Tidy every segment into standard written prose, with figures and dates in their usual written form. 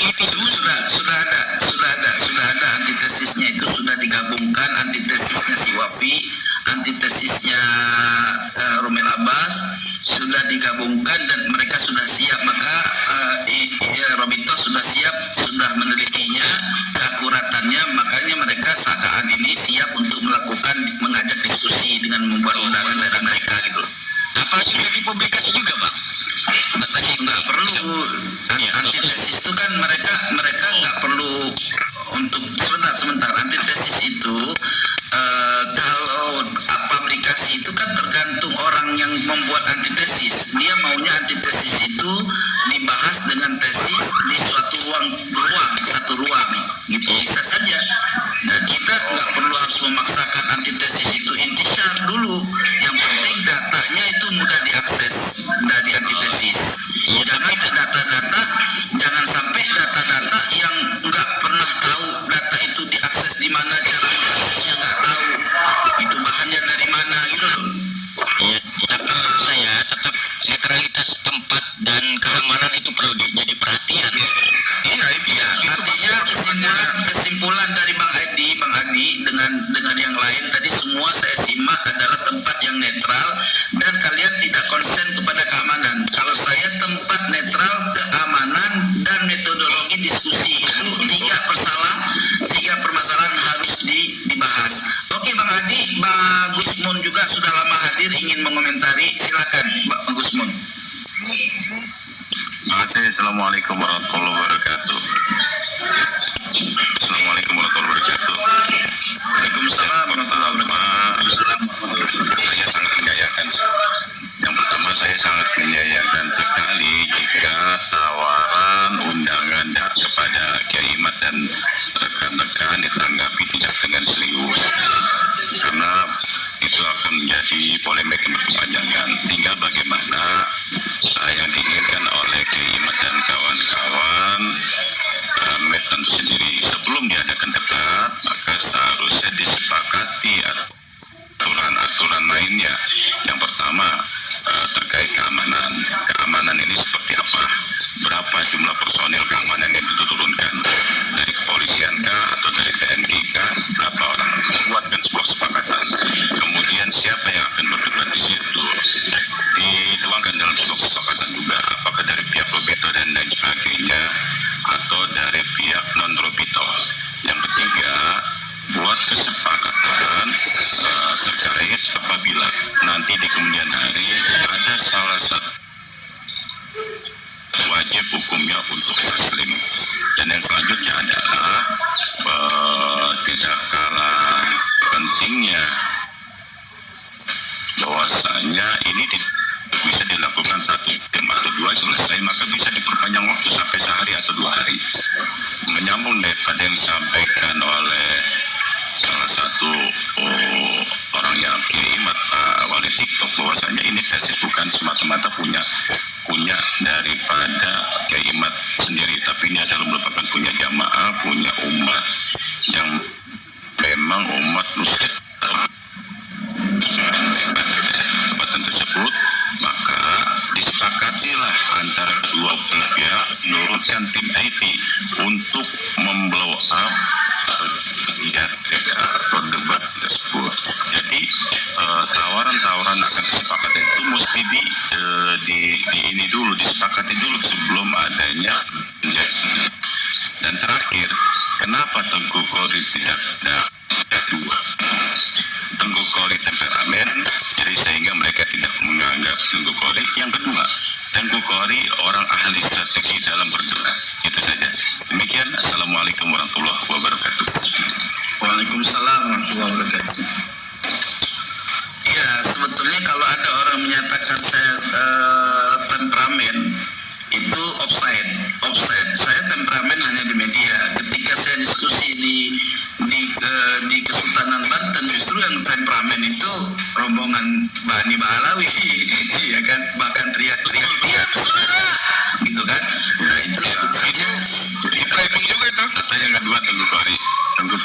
diteliti dulu. Sudah ada antitesisnya, itu sudah digabungkan, antitesisnya si Wafi, antitesisnya Romel Abbas sudah digabungkan dan mereka sudah siap. Maka Robito sudah siap, sudah menelitinya keakuratannya, makanya mereka saat ini siap untuk mengajak diskusi dengan membuat undangan dari mereka gitu. Apa sudah dipublikasi juga, Bang? Nggak perlu. Antitesis itu kan mereka nggak perlu untuk sebentar. Antitesis itu kalau publikasi itu kan tergantung orang yang membuat antitesis. Dia maunya antitesis itu dibahas dengan tesis di suatu satu ruang gitu, bisa saja. Nah, kita nggak perlu harus memaksakan antitesis itu intisyar dulu. Yang penting datanya itu mudah diakses dari antitesis. Jangan sampai data-data yang nggak pernah tahu data itu diakses di mana, cara aksesnya nggak tahu, itu bahannya dari mana gitu loh. Iya, tapi menurut saya tetap netralitas tempat dan keamanan itu perlu jadi perhatian. Iya, artinya kesimpulan dari Bang Adi dengan yang lain tadi semua saya simak adalah tempat yang netral dan kalian tidak konsen kepada keamanan. Kalau saya tempat netral, keamanan dan metodologi diskusi itu tiga permasalahan harus dibahas. Oke Bang Adi, Bang Gusmun juga sudah lama hadir ingin mengomentari, silakan Bang Gusmun. Terima kasih. Assalamualaikum warahmatullahi wabarakatuh. Assalamualaikum warahmatullahi wabarakatuh. Waalaikumsalam warahmatullahi wabarakatuh. Saya sangat menyayangkan. Yang pertama, saya sangat menyayangkan sekali jika tawaran undangan kepada Kiai Imad dan rekan-rekan ditanggapi tidak dengan serius, karena itu akan menjadi polemik yang berkepanjangan. Tinggal bagaimana yang diinginkan oleh Kiai Imad dan kawan-kawan tentu sendiri. Sebelum diadakan debat, maka seharusnya disepakati aturan lainnya. Yang pertama, terkait keamanan. Keamanan ini seperti apa? Berapa jumlah personil keamanan yang diturunkan? Dari kepolisian kah atau dari TNI kah? Berapa orang? Buatkan sebuah kesepakatan. Kemudian siapa yang akan berdebat di situ? Dituangkan dalam sebuah kesepakatan juga. Apakah dari pihak Robito dan lain sebagainya, atau dari pihak non-Robito? Yang ketiga, buat kesepakatan terkait apabila nanti di kemudian hari ada salah satu wajib hukumnya untuk taslim. Dan yang selanjutnya adalah tidak kalah pentingnya bahwasanya ini bisa dilakukan 1 jam atau 2 selesai, maka bisa diperpanjang waktu sampai sehari atau 2 hari. Menyambung daripada yang disampaikan oleh salah satu orang yang Kiai Imad, wali TikTok, bahwasanya ini tesis bukan semata-mata punya daripada Kiai Imad sendiri, tapi ini adalah merupakan punya jamaah, punya umat yang memang umat muslim kesempatan tersebut. Maka disepakatilah antara kedua belah pihak menurunkan tim IT untuk memblow up atau debat tersebut. Jadi tawaran-tawaran akan kesepakatan itu mesti ini dulu disepakati dulu sebelum adanya. Dan terakhir, kenapa Tengku Khori tidak ada dua? Tengku Khori temperamen, jadi sehingga mereka tidak menganggap Tengku Khori. Yang kedua, Tengku Khori orang ahli strategi dalam berdebat. Itu saja. Demikian. Assalamualaikum warahmatullahi wabarakatuh. Waalaikumsalam warahmatullahi wabarakatuh. Ya, sebetulnya kalau ada orang menyatakan saya temperamen, itu offside. Saya temperamen hanya di media. Ketika saya diskusi di Kesultanan Banten, justru yang temperamen itu rombongan Bani Bahalawi, ya kan, bahkan teriak-teriak gitu kan. Nah itu sebetulnya Jadi framing juga itu. Kata yang kedua Tengku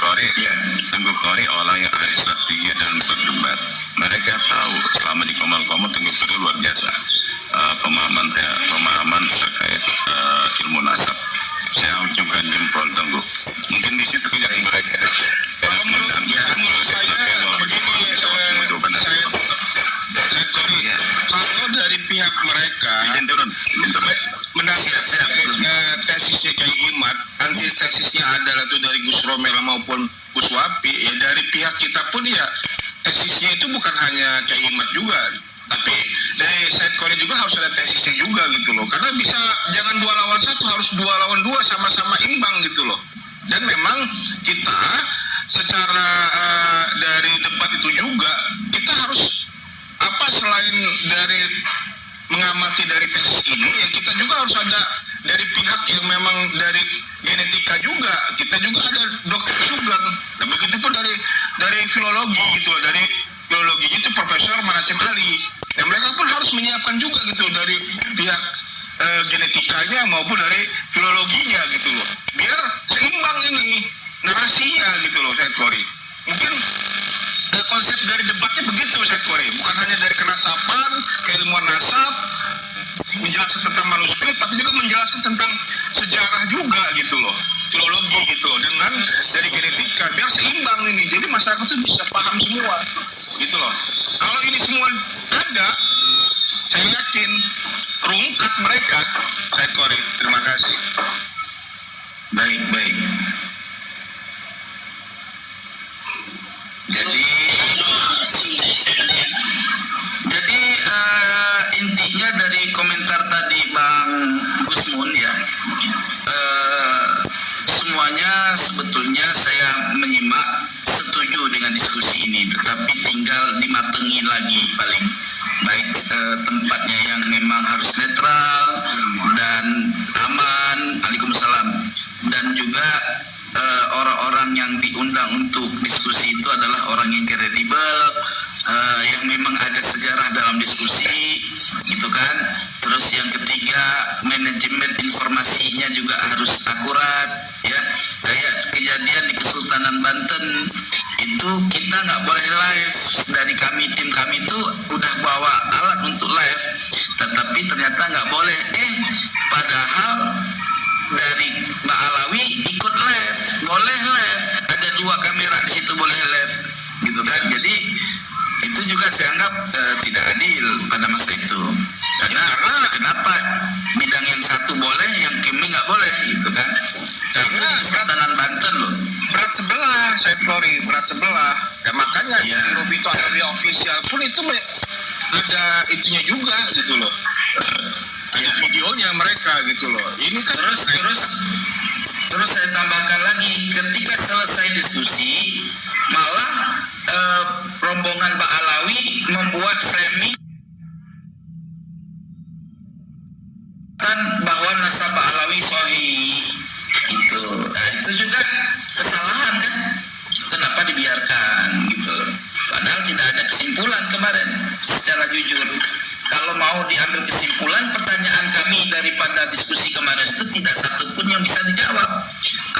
Khori orang yang ahli strategi dalam berdebat. Mereka tahu selama di Komal-Komal Tengku Khori luar biasa pemahaman terkait ilmu nasab. saya ucapkan jempol tunggu. Mungkin di situ yang mereka. Kalau menurut saya begini, saya Kori, kalau dari pihak mereka menanggapi tesisnya Kiai Imad, antitesisnya adalah itu dari Gus Romel maupun Gus Wapi, ya dari pihak kita pun ya tesisnya itu bukan hanya Kiai Imad juga, tapi dari Said Kori juga harus ada tesisnya juga gitu loh, karena bisa jangan 2 lawan 1, harus 2 lawan 2 sama-sama imbang gitu loh. Dan memang kita secara dari debat itu juga kita harus selain dari mengamati dari tesis ini, ya kita juga harus ada dari pihak yang memang dari genetika juga, kita juga ada Dokter Sugeng. Nah, begitu pun dari filologi gitu, dari filologi itu Profesor Manacem Ali. Dan mereka pun harus menyiapkan juga gitu dari pihak genetikanya maupun dari filologinya gitu loh, biar seimbang ini narasinya gitu loh, Said Kori. Mungkin konsep dari debatnya begitu, Said Kori, bukan hanya dari kenasapan, keilmuan nasab, menjelaskan tentang manuskrip, tapi juga menjelaskan tentang sejarah juga gitu loh, filologi gitu loh, dengan dari genetika, biar seimbang ini, jadi masyarakat itu bisa paham semua gitu loh. Kalau ini semua ada, saya yakin rungkat mereka, Said Kori. Terima kasih. Baik. Jadi intinya dari komentar tadi Bang Gusmun ya, semuanya sebetulnya saya menyimak, setuju dengan diskusi ini, tetapi tinggal dimatengin lagi paling baik tempatnya yang memang harus netral dan aman. Waalaikumsalam. Dan juga orang-orang yang diundang untuk diskusi itu adalah orang yang kredibel, yang memang ada sejarah dalam diskusi gitu kan. Terus yang ketiga, manajemen informasinya juga harus akurat ya. Kayak kejadian di Kesultanan Banten itu kita nggak boleh live, dari tim kami itu udah bawa alat untuk live, tetapi ternyata nggak boleh. Padahal dari Mbak Alawi ikut live, boleh live, ada 2 kamera di situ boleh live gitu kan. Jadi itu juga saya anggap tidak adil pada masa itu, karena kenapa bidang yang satu boleh, yang kami nggak boleh gitu kan. Karena Kesultanan Banten loh, berat sebelah, Said Kori, berat sebelah. Ya makanya di Rubito Arabia Official pun itu ada itunya juga gitu loh. Ada videonya mereka gitu loh. Ini kan terus saya tambahkan lagi, ketika selesai diskusi malah rombongan Mbak Alawi membuat framing bahwa nasab Mbak Alawi sahih gitu. Nah, itu juga kesalahan kan, kenapa dibiarkan gitu. Padahal tidak ada kesimpulan kemarin secara jujur. Kalau mau diambil kesimpulan, pertanyaan kami daripada diskusi kemarin itu tidak satupun yang bisa dijawab,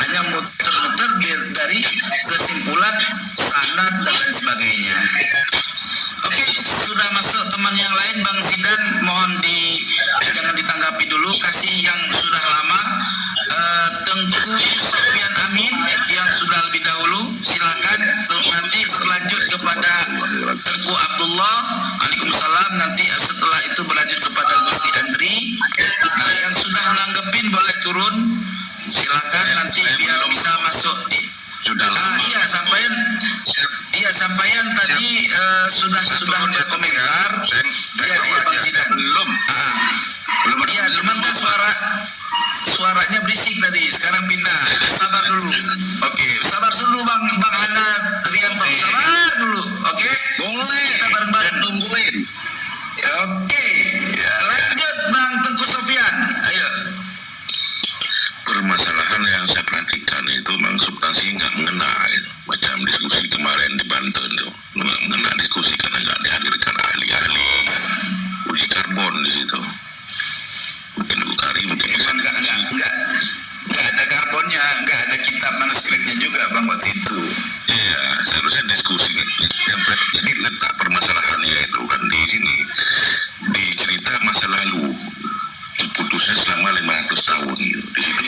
hanya muter-muter dari kesimpulan, sanad dan lain sebagainya. Oke, sudah masuk teman yang lain, Bang Zidan, mohon jangan ditanggapi dulu, kasih yang sudah lama. Tengku Sofian Amin yang sudah lebih dahulu, silakan. Nanti selanjut kepada Tengku Abdullah, Waalaikumsalam. Nanti setelah itu berlanjut kepada Gusti Andri. Nah, yang sudah nanggepin boleh turun, silakan, nanti biar bisa masuk. Sampaian tadi sudah berkomentar. Iya, Bang Zidan. Belum. Iya, cuman kan suaranya berisik tadi, sekarang pindah. Sabar dulu. Oke, sabar dulu Bang Hana Rianto. Sabar dulu. Oke? Boleh. Kita bareng-bareng tungguin. Oke. Lanjut Bang Tengku Sofian. Ayo. Permasalahan yang saya perhatikan itu memang substansi nggak mengena macam diskusi kemarin di Banten tuh, nggak mengena diskusi karena nggak dihadirkan ahli-ahli uji karbon di situ. Mungkin Bukari mungkin nggak ada karbonnya, nggak ada kitab manuskripnya juga Bang waktu itu. Iya, seharusnya diskusi yang jadi letak permasalahannya itu kan di sini dicerita masa lalu putusnya selama 500 tahun gitu. Di situ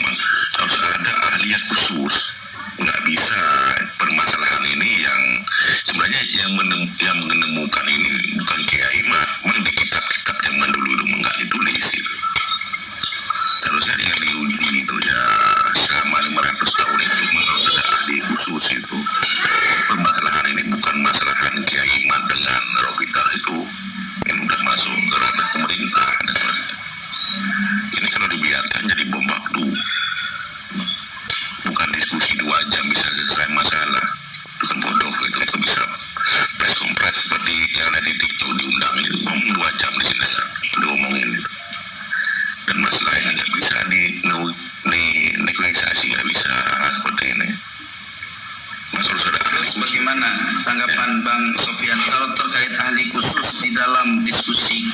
yang diuji itu ya selama 500 tahun itu menurut ada ahli khusus itu permasalahan ini bukan masalahan Kiai Imat dengan Robita itu yang udah masuk ke ranah pemerintah dan sebagainya. Ini kalau dibiarkan jadi bom waktu, bukan diskusi 2 jam bisa selesai masalah, itu kan bodoh. Itu bisa press kompres seperti yang ada di TikTok diundang itu ngomong 2 jam di sini udah ngomongin itu. Dan masalah ini nggak bisa negosiasi, nggak bisa seperti ini. Maka harus ada ahli. Bagaimana tanggapan Bang Sofyan kalau terkait ahli khusus di dalam diskusi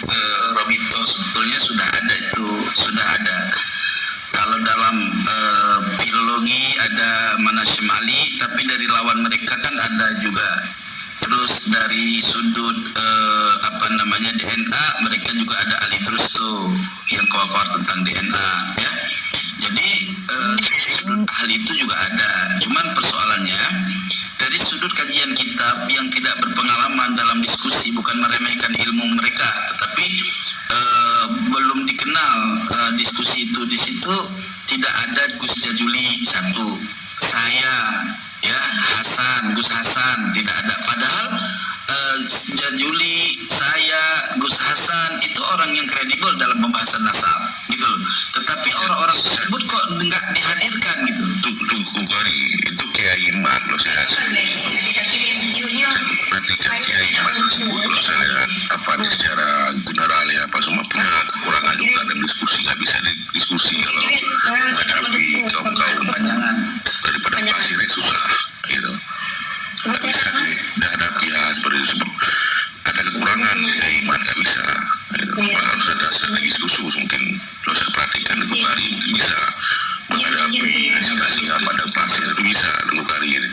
Robito? Sebetulnya sudah ada. Kalau dalam filologi ada Manasya Ali, tapi dari lawan mereka kan ada juga. Terus dari sudut DNA, mereka juga ada ahli terus tuh yang koar tentang DNA ya. Jadi sudut ahli itu juga ada. Cuman persoalannya dari sudut kajian kitab yang tidak berpengalaman dalam diskusi, bukan meremehkan ilmu mereka, tetapi belum dikenal diskusi itu. Di situ tidak ada Gus Jajuli satu, saya ya Gus Hasan tidak ada. Padahal Jajuli, saya, Gus Hasan itu orang yang kredibel dalam pembahasan nasab gitu loh. Tetapi orang-orang tersebut kok nggak dihadirkan gitu. Kembali itu Kiai Imat loh saya. Berarti kan Kiai Imat tersebut loh saya lihat secara general ya semua punya kekurangan juga dalam diskusi, nggak bisa diskusi kalau menghadapi kaum daripada pasirnya susah gitu. Nggak bisa dihadapi ya seperti itu. Ada kekurangan Kiai Imat nggak bisa gitu. Maka harus ada strategis khusus mungkin kalau saya perhatikan itu kali bisa menghadapi sehingga pada pasir itu bisa dulu kali ini.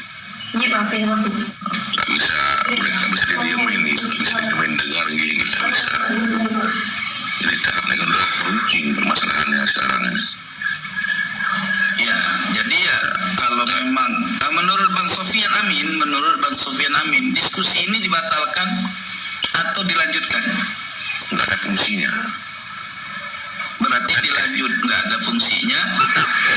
Nggak bisa, mereka nggak bisa didiemin, nggak bisa didiemin dengar gitu, nggak bisa. Jadi tahapnya kan udah runcing permasalahannya sekarang ini. Ya, jadi ya kalau memang menurut Bang Sofyan Amin, diskusi ini dibatalkan atau dilanjutkan? Nggak ada fungsinya. Berarti dilanjut nggak ada fungsinya,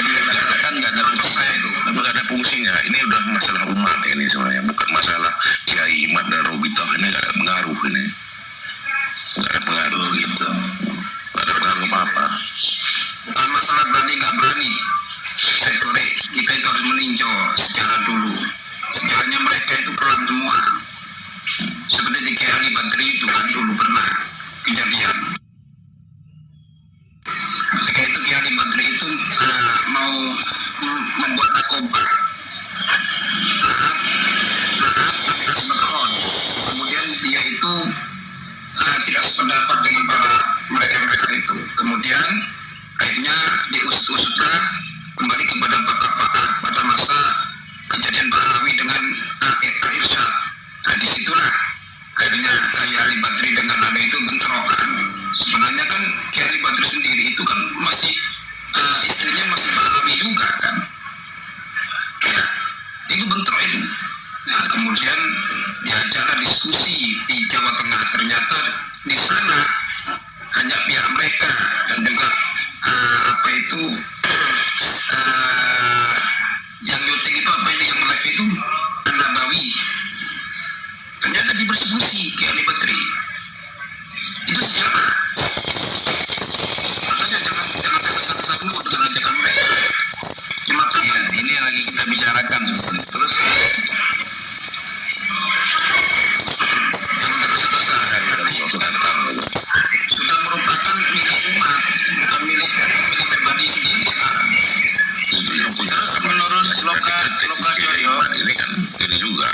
dibatalkan nggak ada fungsinya itu. Nggak ada fungsinya. Ini udah masalah umat ini sebenarnya, bukan masalah Kiai Imat dan Robito. Ini nggak ada pengaruh ini. Nggak ada pengaruh gitu. Nggak ada pengaruh apa-apa. Bukan masalah berani, sektori kita itu harus meninjau secara dulu. Sejarahnya mereka itu kelam semua. Seperti di Kiai Ali Badri itu kan dulu pernah kejadian. Ketika itu Kiai Ali Badri itu mau membuat nakobah. Atas Bekon. Kemudian dia itu tidak sependapat dengan mereka itu. Kemudian akhirnya diusut-usutlah kembali kepada pakar-pakar pada masa kejadian Pahlawi dengan Irsyad. Nah disitulah akhirnya Kiai Ali Badri dengan Anda itu bentrok kan. Sebenarnya kan Kiai Ali Badri sendiri itu kan masih istrinya masih Pahlawi juga kan. Ya, itu bentrok itu. Nah kemudian diajaklah diskusi di Jawa Tengah. Ternyata di sana hanya pihak mereka dan juga yang syuting itu yang live itu An-Nabawi. Ternyata dipersekusi Kiai Ali Badri. Itu sejarah. Makanya jangan tergesa-gesa dulu dengan ajakan mereka. Cuma ya, ini yang lagi kita bicarakan. Terus jangan tergesa-gesa karena itu sudah merupakan milik umat, bukan milik pribadi sendiri sekarang. Itu yang punya. Terus menurut lokal Joyo ini kan ini juga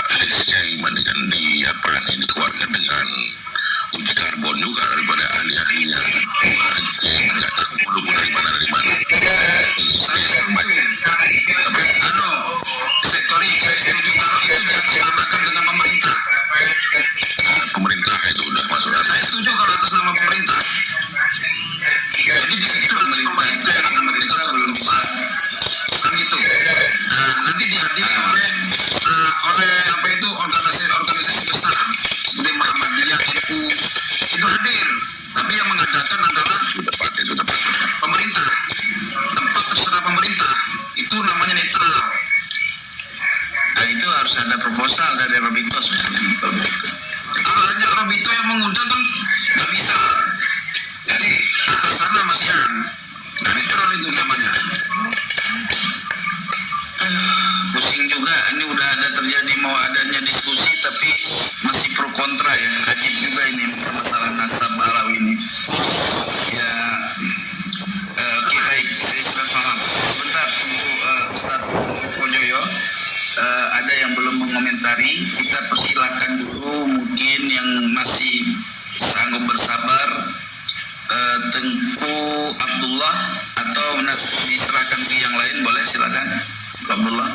Kiai Imat ini kan dikeluarkan dengan uji karbon juga daripada ahli-ahlinya. Nggak tahu dulu dari mana. Saya setuju kalau itu diatasnamakan dengan pemerintah. Pemerintah itu udah masuk. Saya setuju kalau atas nama pemerintah. Jadi di situ pemerintah yang akan memerintah sebelum kan gitu. Nanti dihadiri oleh organisasi besar seperti Muhammadiyah, NU itu hadir. Tapi yang mengadakan adalah Itu tepat. pemerintah. itu namanya netral. Nah itu harus ada proposal dari Robito sebenarnya. Kalau hanya Robito yang mengundang kan nggak bisa. Jadi atas sana masih nggak netral itu namanya. Pusing juga, ini udah ada terjadi mau adanya diskusi tapi masih pro kontra ya, ajib juga ini permasalahan nasab Alawi ini. Ya, oke baik, saya sudah paham. Sebentar tunggu Ustaz Kojoyo, ada yang belum mengomentari, kita persilahkan dulu mungkin yang masih sanggup bersabar. Tengku Abdullah atau diserahkan ke yang lain, boleh silakan Abdullah.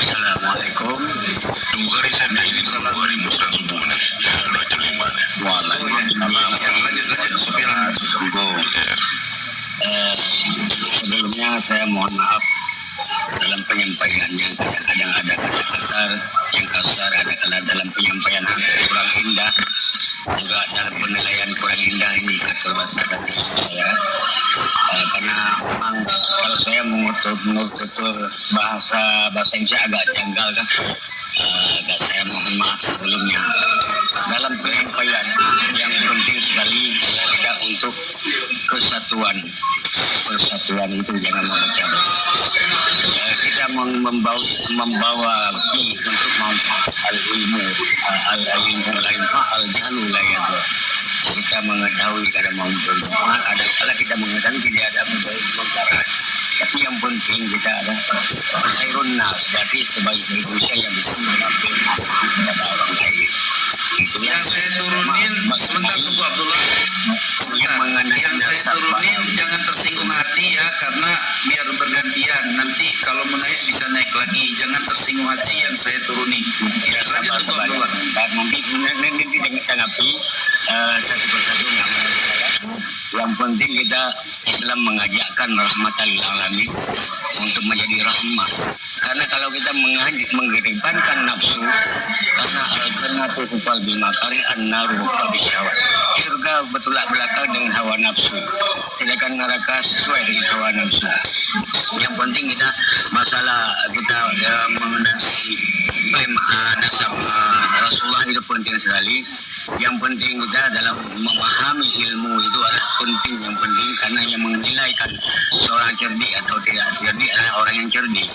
Assalamualaikum. Tunggu hari saya ini salah 2000 subuh nih. Ya, udah jam 5 nih. Lanjut sopiran. Tunggu. Sebelumnya saya mohon maaf dalam penyampaiannya, kadang-kadang ada kata-kata yang kasar, ada kala dalam penyampaian kurang indah, juga dalam penilaian kurang indah ini kata bahasa dari saya. Karena memang kalau saya mengutuk bahasa Indonesia agak janggal kan, agak saya mohon maaf sebelumnya. Dalam penyampaian yang penting sekali kita untuk kesatuan itu jangan memecah. Kita membawa untuk manfaat ilmu lain hal jalu lain. Kita mengetahui kada mau bermanfaat, ada kala kita mengetahui tidak ada bermanfaat. Tapi yang penting kita ada khairun nas, jadi sebaik manusia yang bisa mengambil kepada orang lain. Itu yang saya turunin sebentar tunggu Abdullah. Yang saya turunin jangan tersinggung hati ya, karena biar bergantian, nanti kalau mau naik bisa naik lagi, jangan tersinggung hati yang saya turunin. Ya, lanjut tunggu Abdullah. Nanti tanggapi satu persatu. Yang penting kita Islam mengajakkan rahmatan lil alamin untuk menjadi rahmat. Karena kalau kita mengedepankan nafsu, karena al-jannatu hufal bil makari an-naru bisyahwat. Surga bertolak belakang dengan hawa nafsu, sedangkan neraka sesuai dengan hawa nafsu. Yang penting kita masalah kita mengenai klaim nasab Rasulullah itu penting sekali. Yang penting kita dalam memahami ilmu itu adalah penting, yang penting karena yang menilaikan seorang cerdik atau tidak cerdik adalah orang yang cerdik.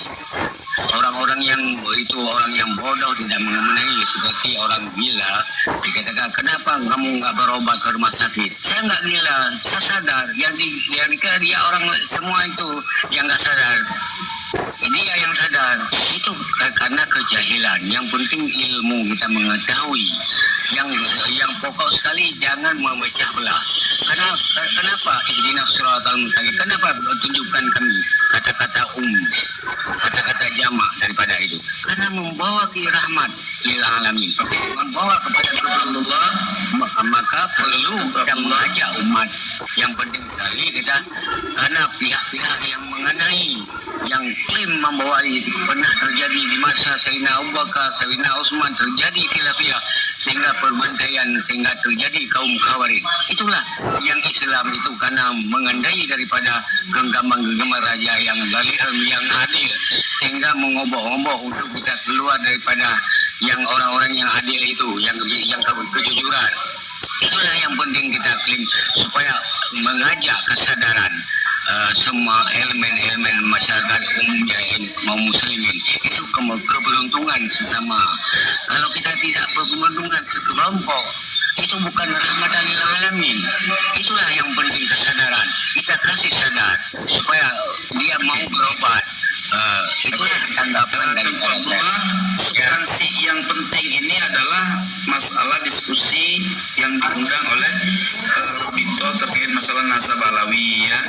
Orang-orang yang itu orang yang bodoh tidak mengenai, seperti orang gila dikatakan kenapa kamu nggak berobat ke rumah sakit? Saya nggak gila, saya sadar. Dia orang semua itu yang nggak sadar. Dia yang sadar itu karena kejahilan. Yang penting ilmu kita mengetahui. Yang pokok sekali jangan memecah belah. Kenapa ihdinas siratal mustaqim? Kenapa tunjukkan kami kata-kata kata-kata jamak daripada itu? Karena membawa ke rahmat lil alamin, membawa kepada Allah, maka perlu kita mengajak umat. Yang penting sekali kita, karena pihak-pihak yang mengenai yang klaim membawa itu pernah terjadi di masa Sayyidina Abu Bakar, Sayyidina Utsman, terjadi khilafiyah sehingga perbantaian, sehingga terjadi kaum khawarij. Itulah yang Islam itu karena mengendai daripada genggaman raja yang zalim, yang adil, sehingga mengobok-obok untuk kita keluar daripada yang orang-orang yang adil itu, yang kejujuran. Itulah yang penting kita klaim supaya mengajak kesadaran semua elemen-elemen masyarakat umumnya mau muslimin itu keberuntungan sesama. Kalau kita tidak beruntungan sekelompok, itu bukan rahmatan lil alamin. Itulah yang penting kesadaran. Kita kasih sadar supaya dia mau berobat. Itulah tanggapan dari saya. Substansi yang penting ini adalah masalah diskusi yang diundang oleh Robito terkait masalah nasab Alawi ya.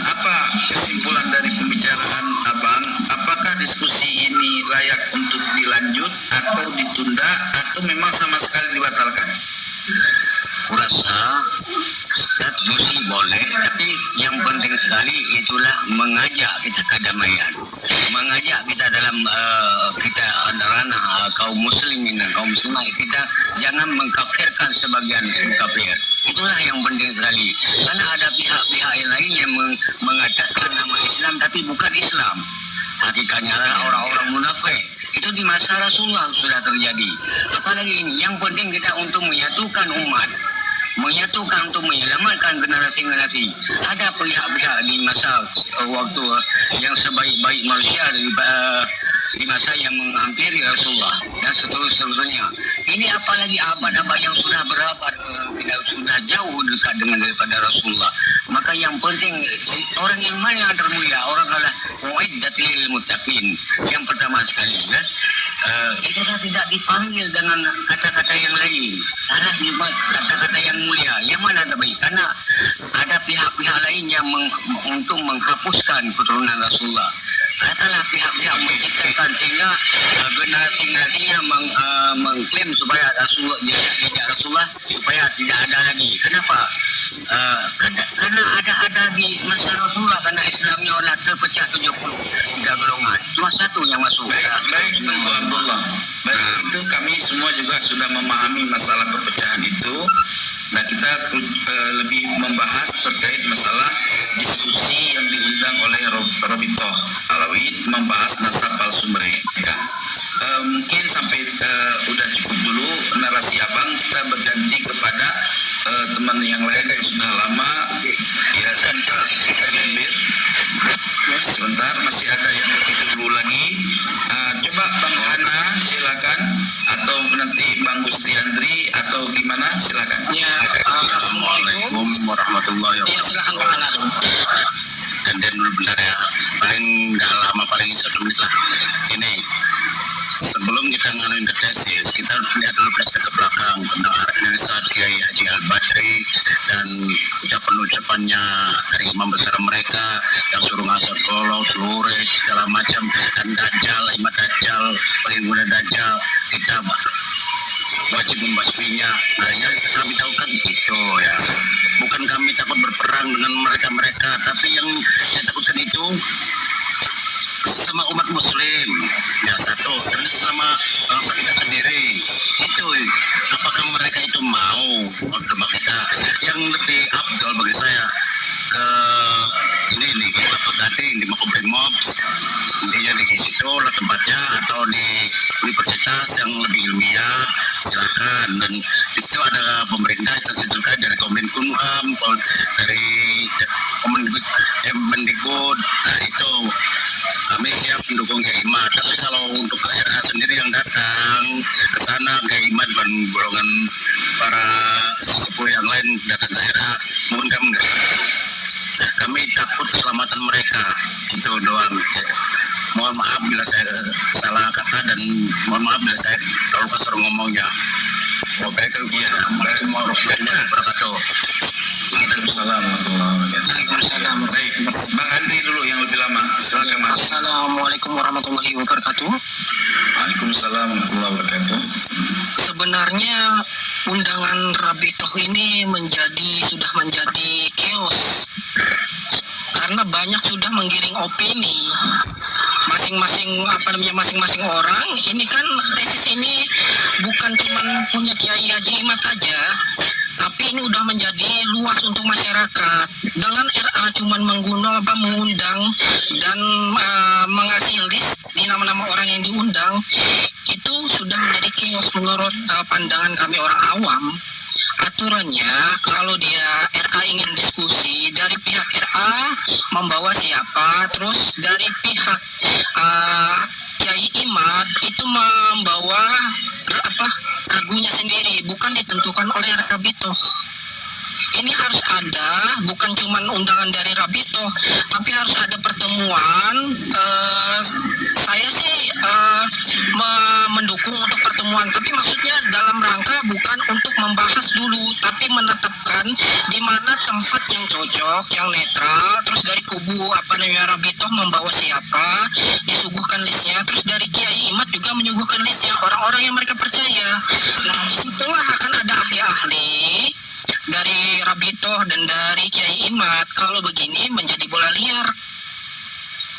Apa kesimpulan dari pembicaraan Abang? Apakah diskusi ini layak untuk dilanjut atau ditunda atau memang sama sekali dibatalkan? Kurasa diskusi boleh, tapi yang penting sekali itulah mengajak kita kedamaian, mengajak kita dalam kita ranah kaum muslimin dan kaum muslimah. Kita jangan mengkafirkan sebagian kafir. Itulah yang penting sekali, karena ada pihak-pihak yang lain yang mengataskan nama Islam tapi tapi bukan Islam. Hakikatnya adalah orang-orang munafik. Itu di masa Rasulullah sudah terjadi. Apalagi ini, yang penting kita untuk menyatukan umat, menyatukan untuk menyelamatkan generasi-generasi. Ada pihak-pihak di masa waktu yang sebaik-baik manusia di masa yang menghampiri Rasulullah dan seterusnya. Ini apalagi abad-abad yang sudah berabad tidak sudah jauh dekat dengan daripada Rasulullah. Maka yang penting orang yang mana yang termulia, orang adalah mu'iddatil muttaqin. Yang pertama sekali itu kan tidak dipanggil dengan kata-kata yang lain. Salah juga kata-kata yang mulia. Yang mana terbaik? Karena ada pihak-pihak lain yang untuk menghapuskan keturunan Rasulullah. Katalah pihak-pihak menciptakan sehingga generasi-generasinya mengklaim supaya Rasulullah tidak Rasulullah supaya tidak ada lagi. Kenapa? Karena ada di masa Rasulullah, karena Islamnya orang terpecah 73 golongan. Cuma satu yang masuk. Baik, Tengku Abdullah. Baik, itu kami semua juga sudah memahami masalah perpecahan itu. Nah, kita lebih membahas terkait masalah diskusi yang diundang oleh Robitoh Alawiyah membahas nasab palsu mereka. Mungkin sampai udah cukup dulu narasi abang, kita berganti kepada teman yang lain yang sudah lama. Ya, sebentar, masih ada yang lebih dulu lagi. Coba Bang Hana silakan, atau nanti Bang Gustiandri atau gimana, silakan. Ya, Assalamualaikum warahmatullahi wabarakatuh. Ya, silakan Bang Hana. Dan dulu bentar ya, paling nggak lama, paling 1 menit lah. Ini sebelum kita nganuin ke tesis, kita harus lihat dulu flashback ke belakang tentang Indonesia Kiai Haji Al-Badri dan ucapan-ucapannya dari imam besar mereka yang suruh ngasar kolong, seluruh segala macam, dan Dajjal, Imam Dajjal, pengguna Dajjal, kita wajib membasminya. Nah, yang kami tahu kan itu ya. Bukan kami takut berperang dengan mereka-mereka, tapi yang saya takutkan itu sama umat muslim ya, satu, dan sama bangsa kita sendiri. Itu apakah mereka itu mau coba kita yang lebih afdol bagi saya ke ini Kelapa Gading di Makobrimob, intinya di situ lah tempatnya, atau di universitas yang lebih ilmiah, silakan. Dan di situ ada pemerintah instansi terkait dari Kemenkumham, dari Mendikbud. Nah, itu kami siap mendukung Kiai Imad. Tapi kalau untuk ke RA sendiri yang datang ke sana, Kiai Imad dan golongan para sepuh yang lain datang ke RA, mohon kami enggak. Kami takut keselamatan mereka, itu doang. Mohon maaf bila saya salah kata, dan mohon maaf bila saya terlalu kasar ngomongnya. Waalaikumsalam warahmatullahi wabarakatuh. Waalaikumsalam warahmatullahi wabarakatuh. Waalaikumsalam. Baik, Bang Andri dulu yang lebih lama. Silakan Mas. Assalamualaikum warahmatullahi wabarakatuh. Waalaikumsalam warahmatullahi wabarakatuh. Sebenarnya undangan Rabitoh ini sudah menjadi chaos karena banyak sudah menggiring opini masing-masing orang. Ini kan tesis ini bukan cuma punya Kiai Haji Imad aja, tapi ini udah menjadi luas untuk masyarakat. Dengan RA cuman mengundang dan mengasih list di nama-nama orang yang diundang, itu sudah menjadi chaos menurut pandangan kami orang awam. Aturannya kalau dia RA ingin diskusi, dari pihak RA membawa siapa, terus dari pihak Kiai Imad itu membawa ragunya sendiri, bukan ditentukan oleh Rabitoh. Ini harus ada, bukan cuma undangan dari Rabitoh, tapi harus ada pertemuan. Saya sih mendukung untuk pertemuan, tapi maksudnya dalam rangka bukan untuk membahas dulu, tapi menetapkan di mana tempat yang cocok, yang netral. Terus dari kubu Rabitoh membawa siapa, disuguhkan listnya. Terus dari Kiai Imad juga menyuguhkan listnya, orang-orang yang mereka percaya. Nah, disitulah akan ada ahli-ahli dari Rabitoh dan dari Kiai Imad. Kalau begini menjadi bola liar,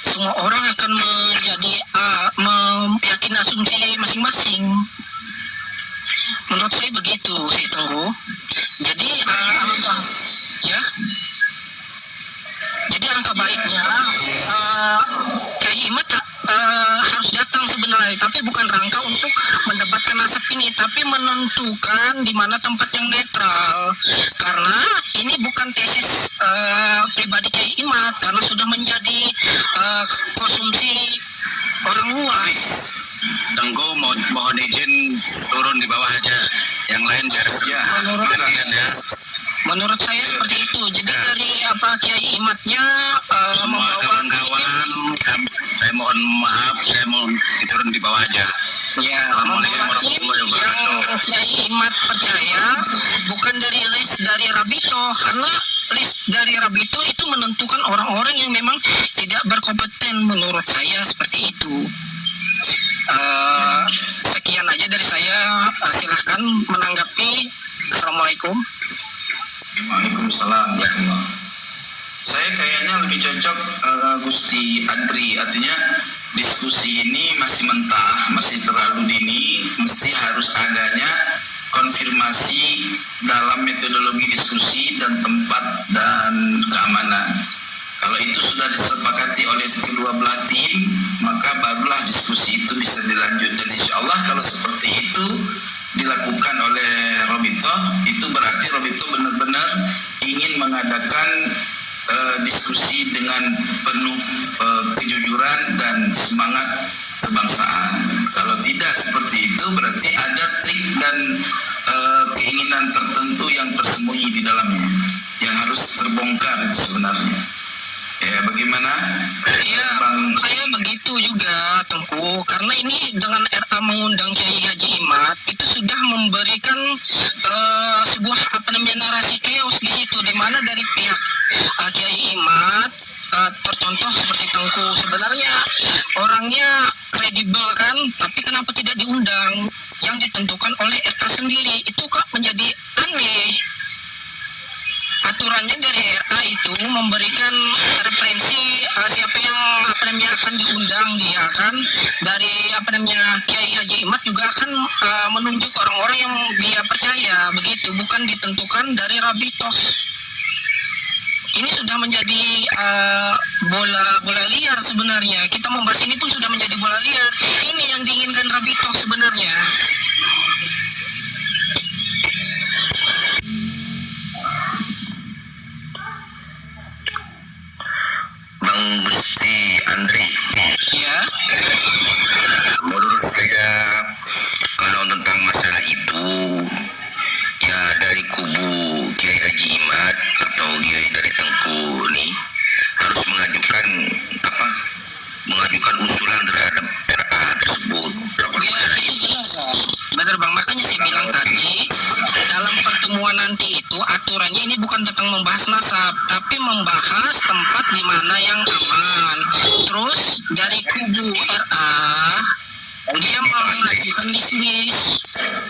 semua orang akan menjadi meyakini asumsi masing-masing. Menurut saya begitu sih, Tengku. Jadi alangkah baiknya menentukan di mana tempat yang netral, karena ini bukan tesis pribadi Kiai Imad, karena sudah menjadi konsumsi orang luas. Tengku mohon izin turun di bawah aja, yang lain biar Menurut ya. menurut saya seperti itu. Jadi dari Kiai Imadnya Semua membawa kawan-kawan, saya mohon maaf, saya mohon diturun di bawah aja. ya Assalamualaikum membawa tim warahmatullahi wabarakatuh. yang Kiai Imad percaya, bukan dari list dari Rabito, karena list dari Rabito itu menentukan orang-orang yang memang tidak berkompeten, menurut saya seperti itu. Sekian aja dari saya. Silahkan menanggapi. Assalamualaikum. Waalaikumsalam. Ya. Saya kayaknya lebih cocok Gusti Andri, artinya diskusi ini masih mentah, masih terlalu dini, mesti harus adanya konfirmasi dalam metodologi diskusi dan tempat dan keamanan. Kalau itu sudah disepakati oleh kedua belah tim, maka barulah diskusi itu bisa dilanjut. Dan insya Allah kalau seperti itu dilakukan oleh Robito, itu berarti Robito benar-benar ingin mengadakan diskusi dengan penuh kejujuran dan semangat kebangsaan. Kalau tidak seperti itu, berarti ada trik dan keinginan tertentu yang tersembunyi di dalamnya, yang harus terbongkar itu sebenarnya. Ya, bagaimana? Ya, saya begitu juga, Tengku. Karena ini dengan RA mengundang Kiai Haji Imad itu sudah memberikan sebuah narasi chaos di situ, di mana dari pihak Kiai Imad tercontoh seperti Tengku, sebenarnya orangnya kredibel kan, tapi kenapa tidak diundang? Yang ditentukan oleh RA sendiri itu kok menjadi aneh. Aturannya dari RA itu memberikan referensi siapa yang akan diundang, dia kan dari Kiai Haji Imad juga akan menunjuk orang-orang yang dia percaya, begitu, bukan ditentukan dari Rabito. Ini sudah menjadi bola liar sebenarnya. Kita membahas ini pun sudah menjadi bola liar. Ini yang diinginkan Rabito sebenarnya. Bang Gusti Andri, Ya. menurut saya kalau tentang masalah itu, ya dari kubu Kiai Haji Imad atau Kiai dari Tengku ini harus mengajukan usulan terhadap RA tersebut. Ya, itu jelas. Benar Bang, makanya saya bilang tadi dalam pertemuan nanti itu aturannya ini bukan tentang membahas nasab, tapi membahas tempat di mana yang aman. Terus dari kubu RA dia mau mengajukan list.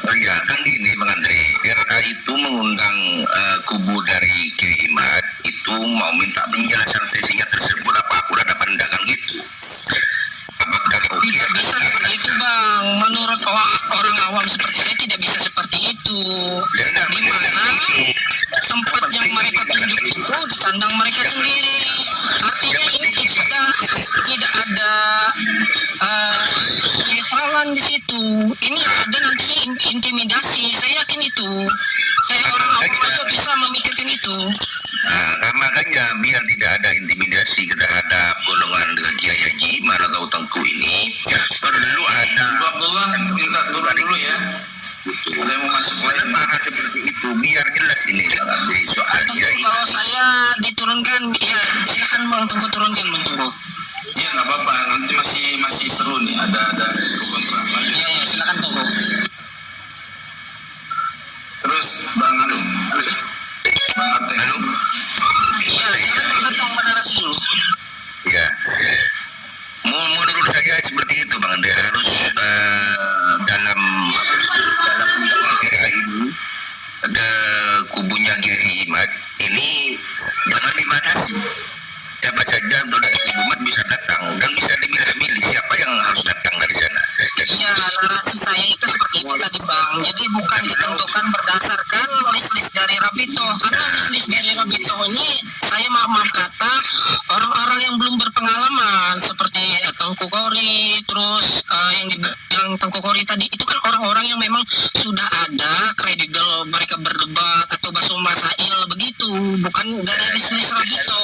Oh iya, kan gini Bang Andri, RA itu mengundang kubu dari Kiai Imad itu mau minta penjelasan sesinya tersebut apa akurat apa enggak kan gitu. Apakah oke? Tidak bisa seperti itu Bang. Menurut orang awam seperti saya tidak bisa seperti itu. Di mana tempat yang mereka tunjuk itu di kandang mereka sendiri. Artinya ini tidak ada netralan di situ. Ini ada nanti intimidasi. Saya yakin itu. Saya orang awam aja bisa memikirkan itu. Nah, makanya biar tidak ada intimidasi terhadap golongan dengan Kiai Haji Imad atau Tengku ini, perlu ada Tengku Abdullah minta turun dulu ya. Ada yang mau masuk lagi? bahas seperti itu biar jelas ini Bang Andri soal Kiai. Kalau saya diturunkan, ya silakan Bang Tengku turunkan Bang Tengku. Ya nggak apa-apa, nanti masih seru nih, ada pro kontra. Ya silakan Tengku. Terus Bang Ate. Ya silakan Bang Tengku menarasi Tengku Kori tadi itu kan orang-orang yang memang sudah ada kredibel, mereka berdebat atau bahasa masail begitu, bukan dari bisnis Rabito.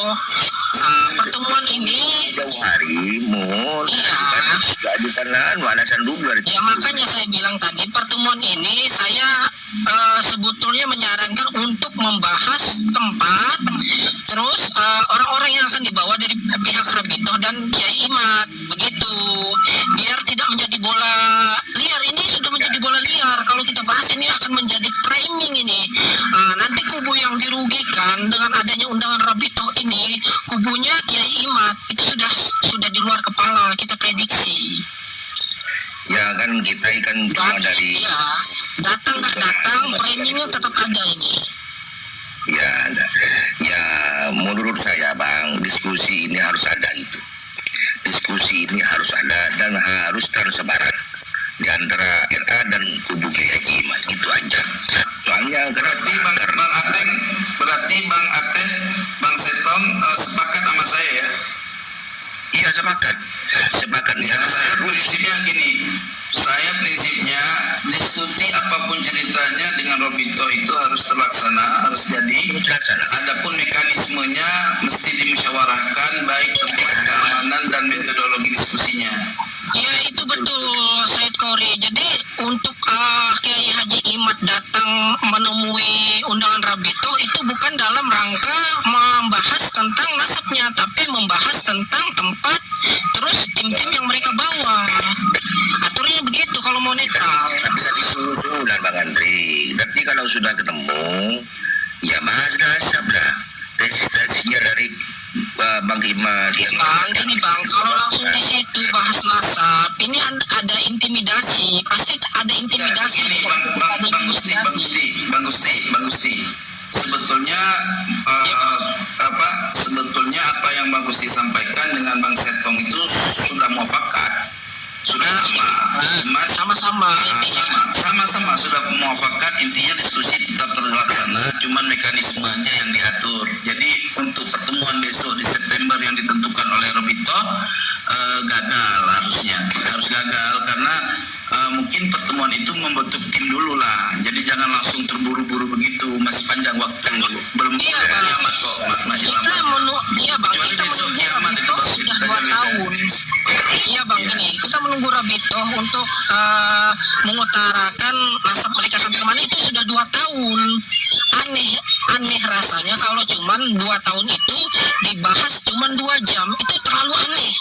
Pertemuan ini jauh hari mau Iya. ajukan mana sandugar ya makanya saya bilang tadi pertemuan ini saya sebetulnya menyarankan untuk membahas tempat, terus orang-orang yang akan dibawa dari pihak Rabito dan Kiai Imad begitu, biar tidak menjadi bola liar. Ini sudah menjadi bola liar, kalau kita bahas ini akan menjadi framing ini. Nanti kubu yang dirugikan dengan adanya undangan Rabito ini, kubunya Kiai Imad itu sudah di luar kepala kita prediksi. ya kan kita ikan cuma dari Iya, datang nggak datang, framingnya tetap ada ini. ya menurut saya Bang, diskusi ini harus ada gitu. Diskusi ini harus ada dan harus tersebar di antara RA dan kubu Kiai Haji Imad, itu aja. Soalnya Berarti Bang Ateh, Bang Setong sepakat sama saya ya? iya sepakat Ya, saya prinsipnya gini, saya prinsipnya diskusi apapun ceritanya dengan Robito itu harus terlaksana, harus jadi. Terlaksana. Adapun mekanismenya mesti dimusyawarahkan, baik tempat keamanan dan metodologi diskusinya. Ya itu betul Said Kori. Jadi untuk Kiai Haji Imad datang menemui undangan Rabito itu bukan dalam rangka membahas tentang nasabnya, tapi membahas tentang tempat, terus tim-tim yang mereka bawa. Aturnya begitu kalau mau netral. Tapi tadi usulan Bang Andri, nanti kalau sudah ketemu ya bahas nasab lah, tesis-tesisnya dari Bang Imad. Bang, gini Bang, kalau langsung di situ bahas nasab, ini ada intimidasi, pasti ada intimidasi. Ini Bang Gusti. Sebetulnya apa yang Bang Gusti sampaikan dengan Bang Setong itu sudah muafakat. Sudah Sama-sama intinya. sama sudah muafakat, intinya diskusi tetap terlaksana, cuman mekanismenya yang diatur. Jadi untuk pertemuan besok di September yang ditentukan oleh Robito harus gagal karena mungkin pertemuan itu membentuk tim dulu lah. Jadi jangan langsung terburu-buru begitu, masih panjang waktu. Belum Iya, Bang. kiamat kok, masih Kita lama. Iya Bang, Kecuali kita besok menunggu kiamat itu Rabito baru sudah kita 2 jalan. tahun. Iya Bang, Iya. gini, kita menunggu Rabito untuk mengutarakan nasab mereka sampai kemana itu sudah 2 tahun. Aneh rasanya kalau cuman 2 tahun itu dibahas cuman 2 jam, itu terlalu aneh.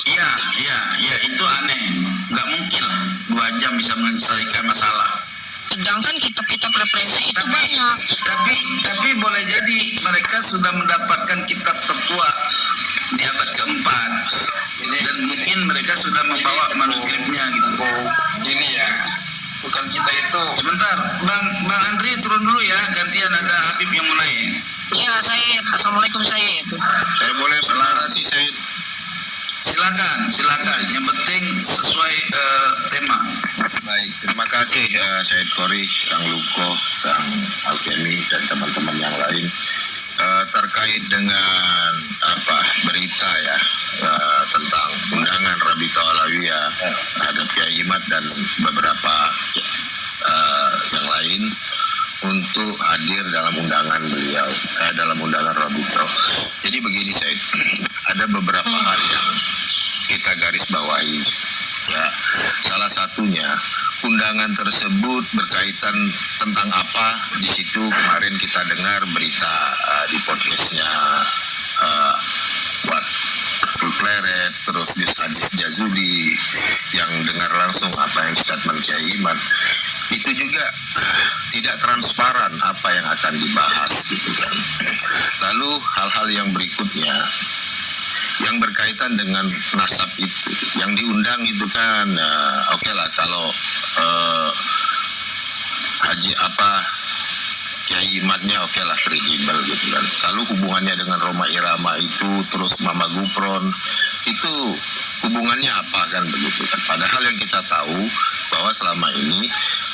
Iya, itu aneh. Nggak mungkin lah 2 jam bisa menyelesaikan masalah. Sedangkan kitab-kitab referensi itu banyak. Tapi boleh jadi mereka sudah mendapatkan kitab tertua di abad keempat dan mungkin mereka sudah membawa manuskripnya gitu. Ini ya, bukan kita itu. Sebentar, Bang Andri turun dulu ya, gantian ada Habib yang mulai. Iya, Said. Assalamualaikum Said. Saya boleh deklarasi, saya Silakan. Yang penting sesuai tema. baik. Terima kasih Said Kori, Kang Luko, Kang Alkemi dan teman-teman yang lain terkait dengan berita ya tentang undangan Rabito Alawiyah terhadap Kiai Imad dan beberapa yang lain untuk hadir dalam undangan beliau, dalam undangan Rabito. Jadi begini Said, ada beberapa hal yang kita garis bawahi. Ya, salah satunya undangan tersebut berkaitan tentang apa? Di situ kemarin kita dengar berita di podcastnya Full Pleret, terus di Hadis Jazuli yang dengar langsung apa yang statement Kiai Imad. Itu juga tidak transparan apa yang akan dibahas gitu kan. Lalu hal-hal yang berikutnya yang berkaitan dengan nasab itu yang diundang itu kan oke lah kalau Kiai Imadnya oke lah kredibel gitu kan. Lalu hubungannya dengan Roma Irama itu terus Mama Gupron itu hubungannya apa kan begitu kan. Padahal yang kita tahu bahwa selama ini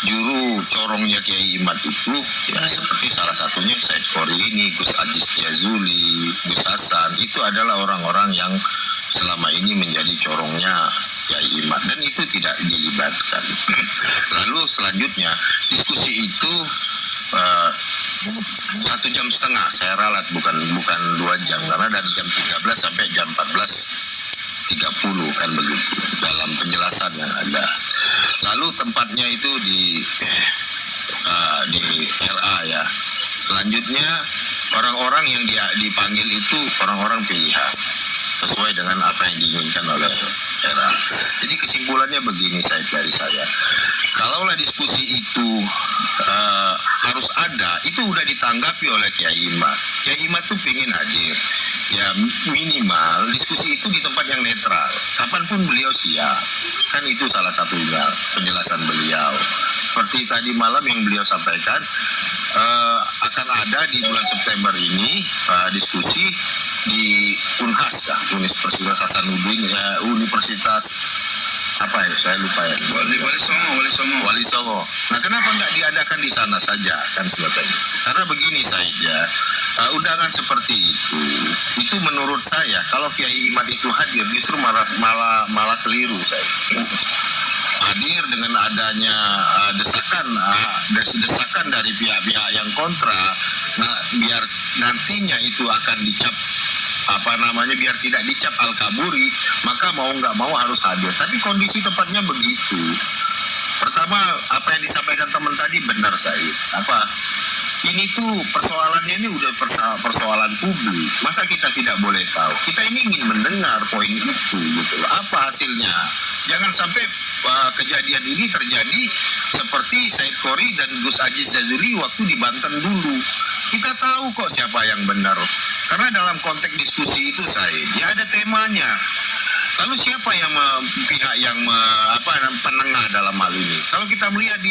juru corongnya Kiai Imad itu ya seperti salah satunya Said Kori ini, Gus Aziz Jazuli, Gus Hasan, itu adalah orang-orang yang selama ini menjadi corongnya Kiai Imad, dan itu tidak dilibatkan. Lalu selanjutnya diskusi itu 1,5 jam saya ralat, bukan 2 jam, karena dari jam 13 sampai jam 14.30 kan begitu dalam penjelasan yang ada. Lalu tempatnya itu di RA ya. Selanjutnya orang-orang yang dipanggil itu orang-orang pilihan sesuai dengan apa yang diinginkan oleh RA. Jadi kesimpulannya begini dari saya. Kalaulah diskusi itu harus ada, itu udah ditanggapi oleh Kiai Imad. Kiai Imad tuh pengen hadir. Ya minimal diskusi itu di tempat yang netral. Kapanpun beliau siap. Kan itu salah satunya penjelasan beliau. Seperti tadi malam yang beliau sampaikan, akan ada di bulan September ini diskusi di Unhas, Universitas Hasanuddin, Universitas apa ya, saya lupa ya. Wali Songo. Nah, kenapa nggak diadakan di sana saja kan sebetulnya? Karena begini saja, undangan seperti itu menurut saya kalau Kiai Imad itu hadir justru malah keliru saya. Hadir dengan adanya desakan dari pihak-pihak yang kontra, nah biar nantinya itu akan dicap biar tidak dicap al-kaburi, maka mau nggak mau harus hadir. Tapi kondisi tempatnya begitu. Pertama, apa yang disampaikan teman tadi benar, Said. Ini tuh persoalannya ini udah persoalan publik. Masa kita tidak boleh tahu? Kita ini ingin mendengar poin itu, gitu. Apa hasilnya? Jangan sampai kejadian ini terjadi seperti Said Khori dan Gus Aziz Jazuli waktu di Banten dulu. Kita tahu kok siapa yang benar. Karena dalam konteks diskusi itu, Said, ya ada temanya. Lalu siapa yang pihak yang penengah dalam hal ini? Kalau kita melihat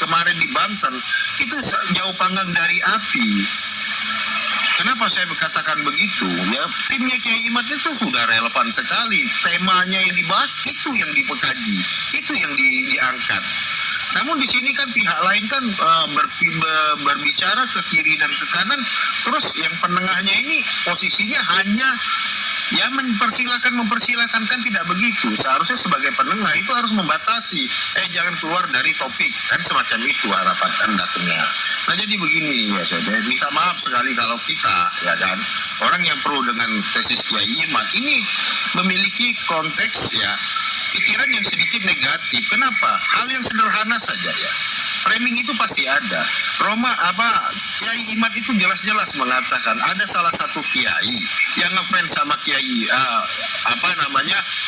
kemarin di Banten, itu jauh panggang dari api. Kenapa saya berkatakan begitu? Ya, timnya Kiai Imad itu sudah relevan sekali. Temanya yang dibahas itu yang dipekaji, itu yang diangkat. Namun di sini kan pihak lain kan berbicara ke kiri dan ke kanan, terus yang penengahnya ini posisinya hanya ya mempersilahkan kan tidak begitu. Seharusnya sebagai penengah itu harus membatasi, jangan keluar dari topik, kan semacam itu harapan datangnya. Nah jadi begini ya, saya minta maaf sekali kalau kita ya kan orang yang pro dengan tesis Kiai Imad ini memiliki konteks ya pikiran yang sedikit negatif. Kenapa? Hal yang sederhana saja ya. Framing itu pasti ada. Kiai Imad itu jelas-jelas mengatakan ada salah satu kiai yang ngefans sama Kiai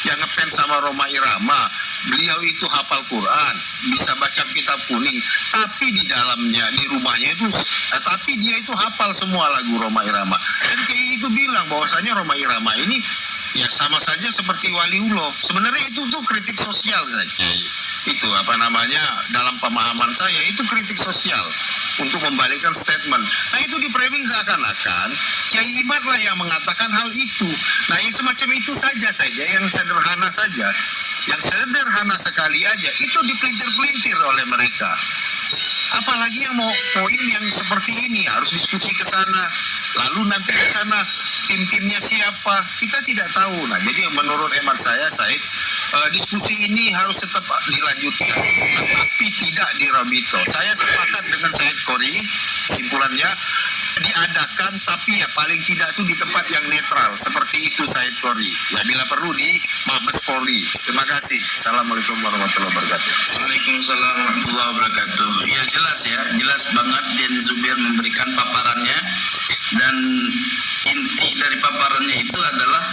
yang ngefans sama Rhoma Irama. Beliau itu hafal Quran, bisa baca kitab kuning, tapi di dalamnya di rumahnya itu tapi dia itu hafal semua lagu Rhoma Irama. Dan Kiai itu bilang bahwasanya Rhoma Irama ini ya sama saja seperti waliullah. Sebenarnya itu tuh kritik sosial saja. Itu dalam pemahaman saya itu kritik sosial untuk membalikkan statement. Nah itu di framing seakan-akan Kiai Imad lah yang mengatakan hal itu. Nah yang semacam itu saja yang sederhana saja, yang sederhana sekali aja itu dipelintir-pelintir oleh mereka. Apalagi yang mau poin yang seperti ini harus diskusi ke sana, lalu nanti ke sana tim-timnya siapa, kita tidak tahu. Nah jadi menurut hemat saya Said, diskusi ini harus tetap dilanjutkan, tetapi tidak dirabito. Saya sepakat dengan Said Khori, simpulannya diadakan, tapi ya paling tidak itu di tempat yang netral, seperti itu Said Khori. Ya bila perlu di Mabes Polri. Terima kasih. Assalamualaikum warahmatullahi wabarakatuh. Waalaikumsalam warahmatullahi wabarakatuh. Ya jelas banget Den Zubir memberikan paparannya, dan inti dari paparannya itu adalah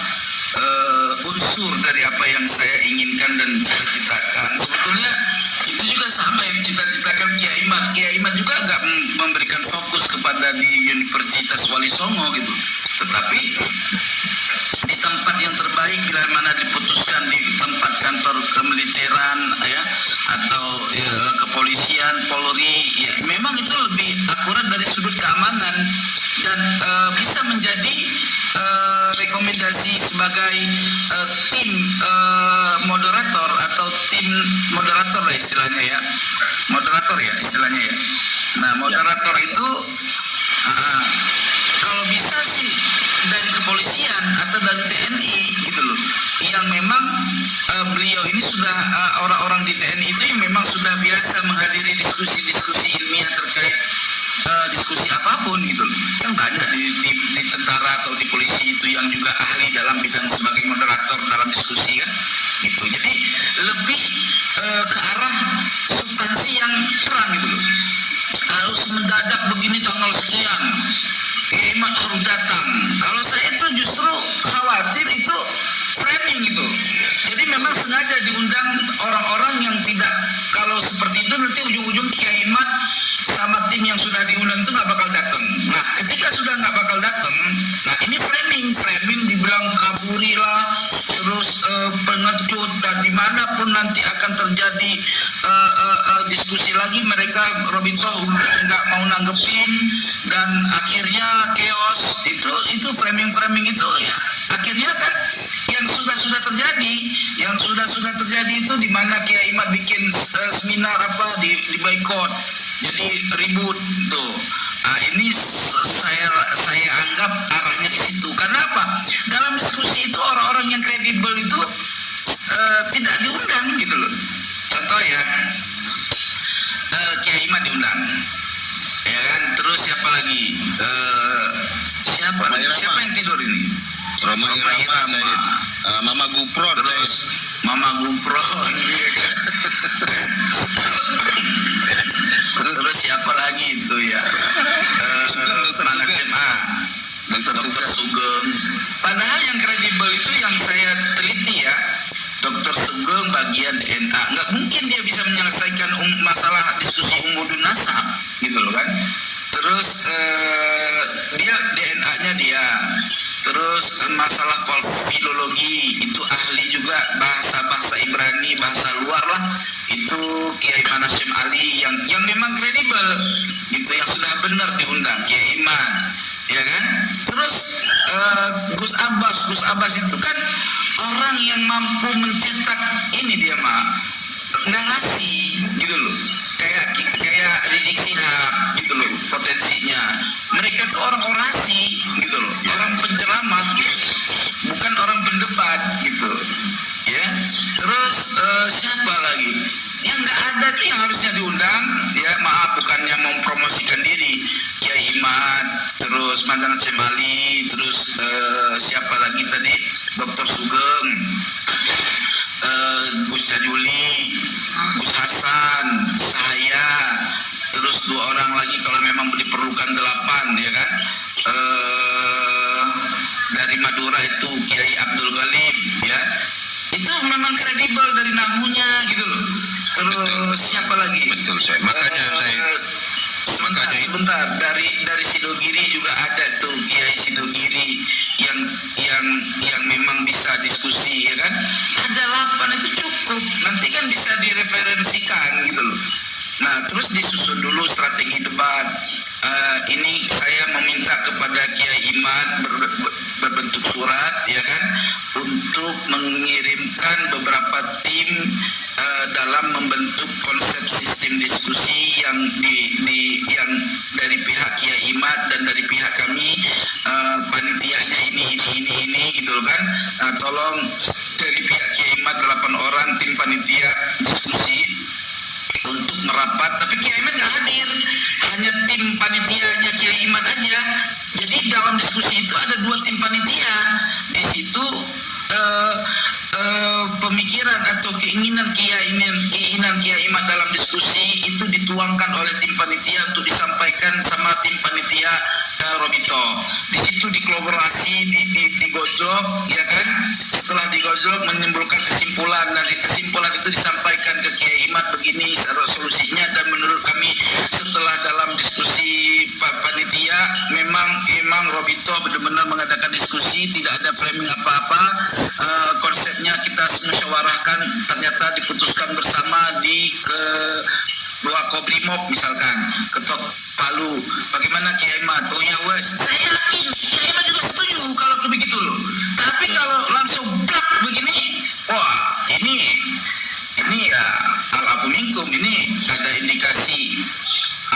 unsur dari apa yang saya inginkan dan cita-citakan. Sebetulnya itu juga sama yang dicita-citakan Kiai Imad. Kiai Imad juga agak memberikan fokus kepada di Universitas Wali Songo gitu. Tetapi di tempat yang terbaik bila mana diputuskan di tempat kantor kemiliteran ya atau kepolisian, Polri, ya memang itu lebih akurat dari sudut keamanan dan bisa menjadi rekomendasi sebagai tim moderator atau tim moderator lah istilahnya ya, moderator ya istilahnya ya. Nah moderator itu kalau bisa sih dari kepolisian atau dari TNI gitu loh, yang memang beliau beliau ini sudah orang-orang di TNI itu yang memang sudah biasa menghadiri diskusi-diskusi ilmiah terkait diskusi apapun gitu loh. Kan banyak di tentara atau di polisi itu yang juga ahli dalam bidang sebagai moderator dalam diskusi kan gitu. Jadi lebih ke arah substansi yang terang gitu loh. Harus mendadak begini tanggal sekian Imat harus datang. Kalau saya itu justru khawatir itu framing itu. Jadi memang sengaja diundang orang-orang yang tidak, kalau seperti itu nanti ujung-ujung Kiai Imat sama tim yang sudah diundang itu nggak bakal datang. Nah, ketika sudah nggak bakal datang, nah ini framing dibilang kaburilah, terus pengecut, dan dimanapun nanti akan terjadi diskusi lagi, mereka Robito nggak mau nanggepin, dan akhirnya chaos. Itu framing itu ya akhirnya kan yang sudah terjadi itu di mana Kiai Imat bikin seminar apa di boykot, jadi ribut tuh. Nah, ini saya anggap arahnya di situ. Karena apa? Dalam diskusi itu orang-orang yang kredibel itu tidak diundang gitu loh. Contoh ya, Kiai Imat diundang, ya kan? Terus siapa lagi? Siapa yang tidur ini? Roma Irama, Mama Gupro, terus Mama Gupro, terus siapa lagi itu ya? Mana SMA, Dr. Sugeng. Padahal yang kredibel itu yang saya teliti ya, Dr. Sugeng bagian DNA. Nggak mungkin dia bisa menyelesaikan masalah diskusi umudun nasab gitu loh kan. Terus dia DNA-nya dia. Terus masalah filologi itu ahli juga, bahasa Ibrani, bahasa luar lah, itu Kiai Manasem Ali yang memang kredibel gitu, yang sudah benar diundang, Kiai Iman, ya kan. Terus Gus Abbas itu kan orang yang mampu mencetak ini dia narasi gitu loh, kayak Rizik Sihab gitu loh potensinya. Mereka tuh orang orasi gitu loh, orang penceramah gitu, bukan orang pendebat gitu ya. Terus siapa lagi yang nggak ada tuh yang harusnya diundang ya, maaf bukannya mempromosikan diri, Kiai Imat, terus Mantan Cemali, terus siapa lagi tadi, Dr. Sugeng, Gus Jaduli, Gus Hasan, saya, terus 2 orang lagi kalau memang diperlukan 8 ya kan. Dari Madura itu Kiai Abdul Ghalib ya, itu memang kredibel dari nahunya gitu loh. Terus siapa lagi? Betul, saya makanya sebentar dari Sidogiri juga ada tuh Kiai Sidogiri yang memang bisa diskusi ya kan. Ada 8 itu cukup, nanti kan bisa direferensikan gitu loh. Nah, terus disusun dulu strategi debat. Ini saya meminta kepada Kiai Imat berbentuk surat, ya kan, untuk mengirimkan beberapa tim dalam membentuk konsep sistem diskusi yang yang dari pihak Kiai Imat dan dari pihak kami panitianya ini gitu loh kan. Tolong dari pihak Kiai Imat 8 orang tim panitia diskusi untuk merapat, tapi Kiai Imat nggak hadir, hanya tim panitianya Kiai Imat aja. Jadi dalam diskusi itu ada 2 tim panitia. Di situ pemikiran atau keinginan Kiai Imat dalam diskusi itu dituangkan oleh tim panitia untuk disampaikan sama tim panitia Robito. Di situ dikolaborasi, digojlok, ya kan. Setelah digojlok menimbulkan kesimpulan, dan kesimpulan itu disampaikan ke Kiai Imat begini solusinya. Dan menurut kami setelah dalam diskusi panitia memang Robito benar-benar mengadakan diskusi, tidak ada framing apa-apa. Konsepnya kita musyawarahkan, ternyata diputuskan bersama di Wakobrimob misalkan, ketok Palu. Bagaimana Kiai Imat? Oh ya wes, saya yakin Kiai Imat juga setuju kalau begitu loh. Tapi kalau langsung blak begini, wah ini ya al-afu minkum, ini ada indikasi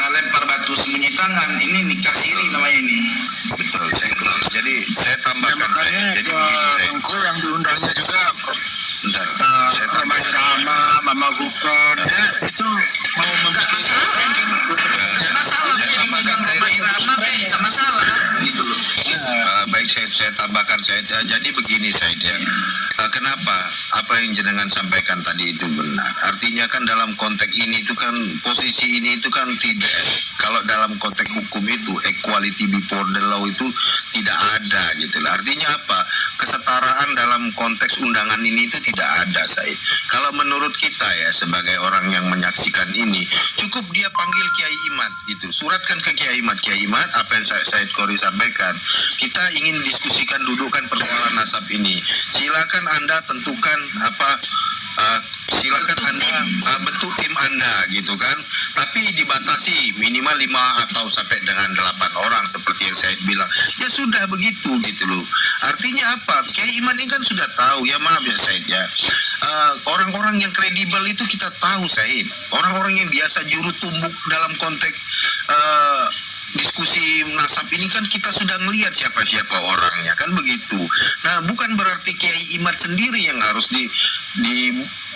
lempar batu sembunyi tangan, ini nikah siri namanya ini. betul. Jadi saya tambahkan, jadi Tengku yang diundangnya juga bentar, saya tambahkan. Mama Gufron itu mau mengganti Nggak masalah dia diundang Roma Irama nggak masalah gitu loh. Baik, saya tambahkan Said. Jadi begini Said ya. Kenapa apa yang jenengan sampaikan tadi itu benar? Artinya kan dalam konteks ini itu kan posisi ini itu kan tidak, kalau dalam konteks hukum itu equality before the law itu tidak ada gitu lah. Artinya apa? Kesetaraan dalam konteks undangan ini itu tidak ada Said. Kalau menurut kita ya sebagai orang yang menyaksikan ini, cukup dia panggil Kiai Imad gitu. Suratkan ke Kiai Imad apa yang Said Khori sampaikan. Kita ingin diskusikan, dudukkan persoalan nasab ini. Silakan Anda tentukan silakan Anda bentuk tim Anda gitu kan. Tapi dibatasi minimal 5 atau sampai dengan 8 orang seperti yang saya bilang. Ya sudah begitu gitu loh. Artinya apa? Kiai Imad ini kan sudah tahu, ya maaf ya Said ya. Orang-orang yang kredibel itu kita tahu Said. Orang-orang yang biasa juru tumbuk dalam konteks diskusi nasab ini kan kita sudah melihat siapa-siapa orangnya kan begitu. Nah bukan berarti Kiai Imad sendiri yang harus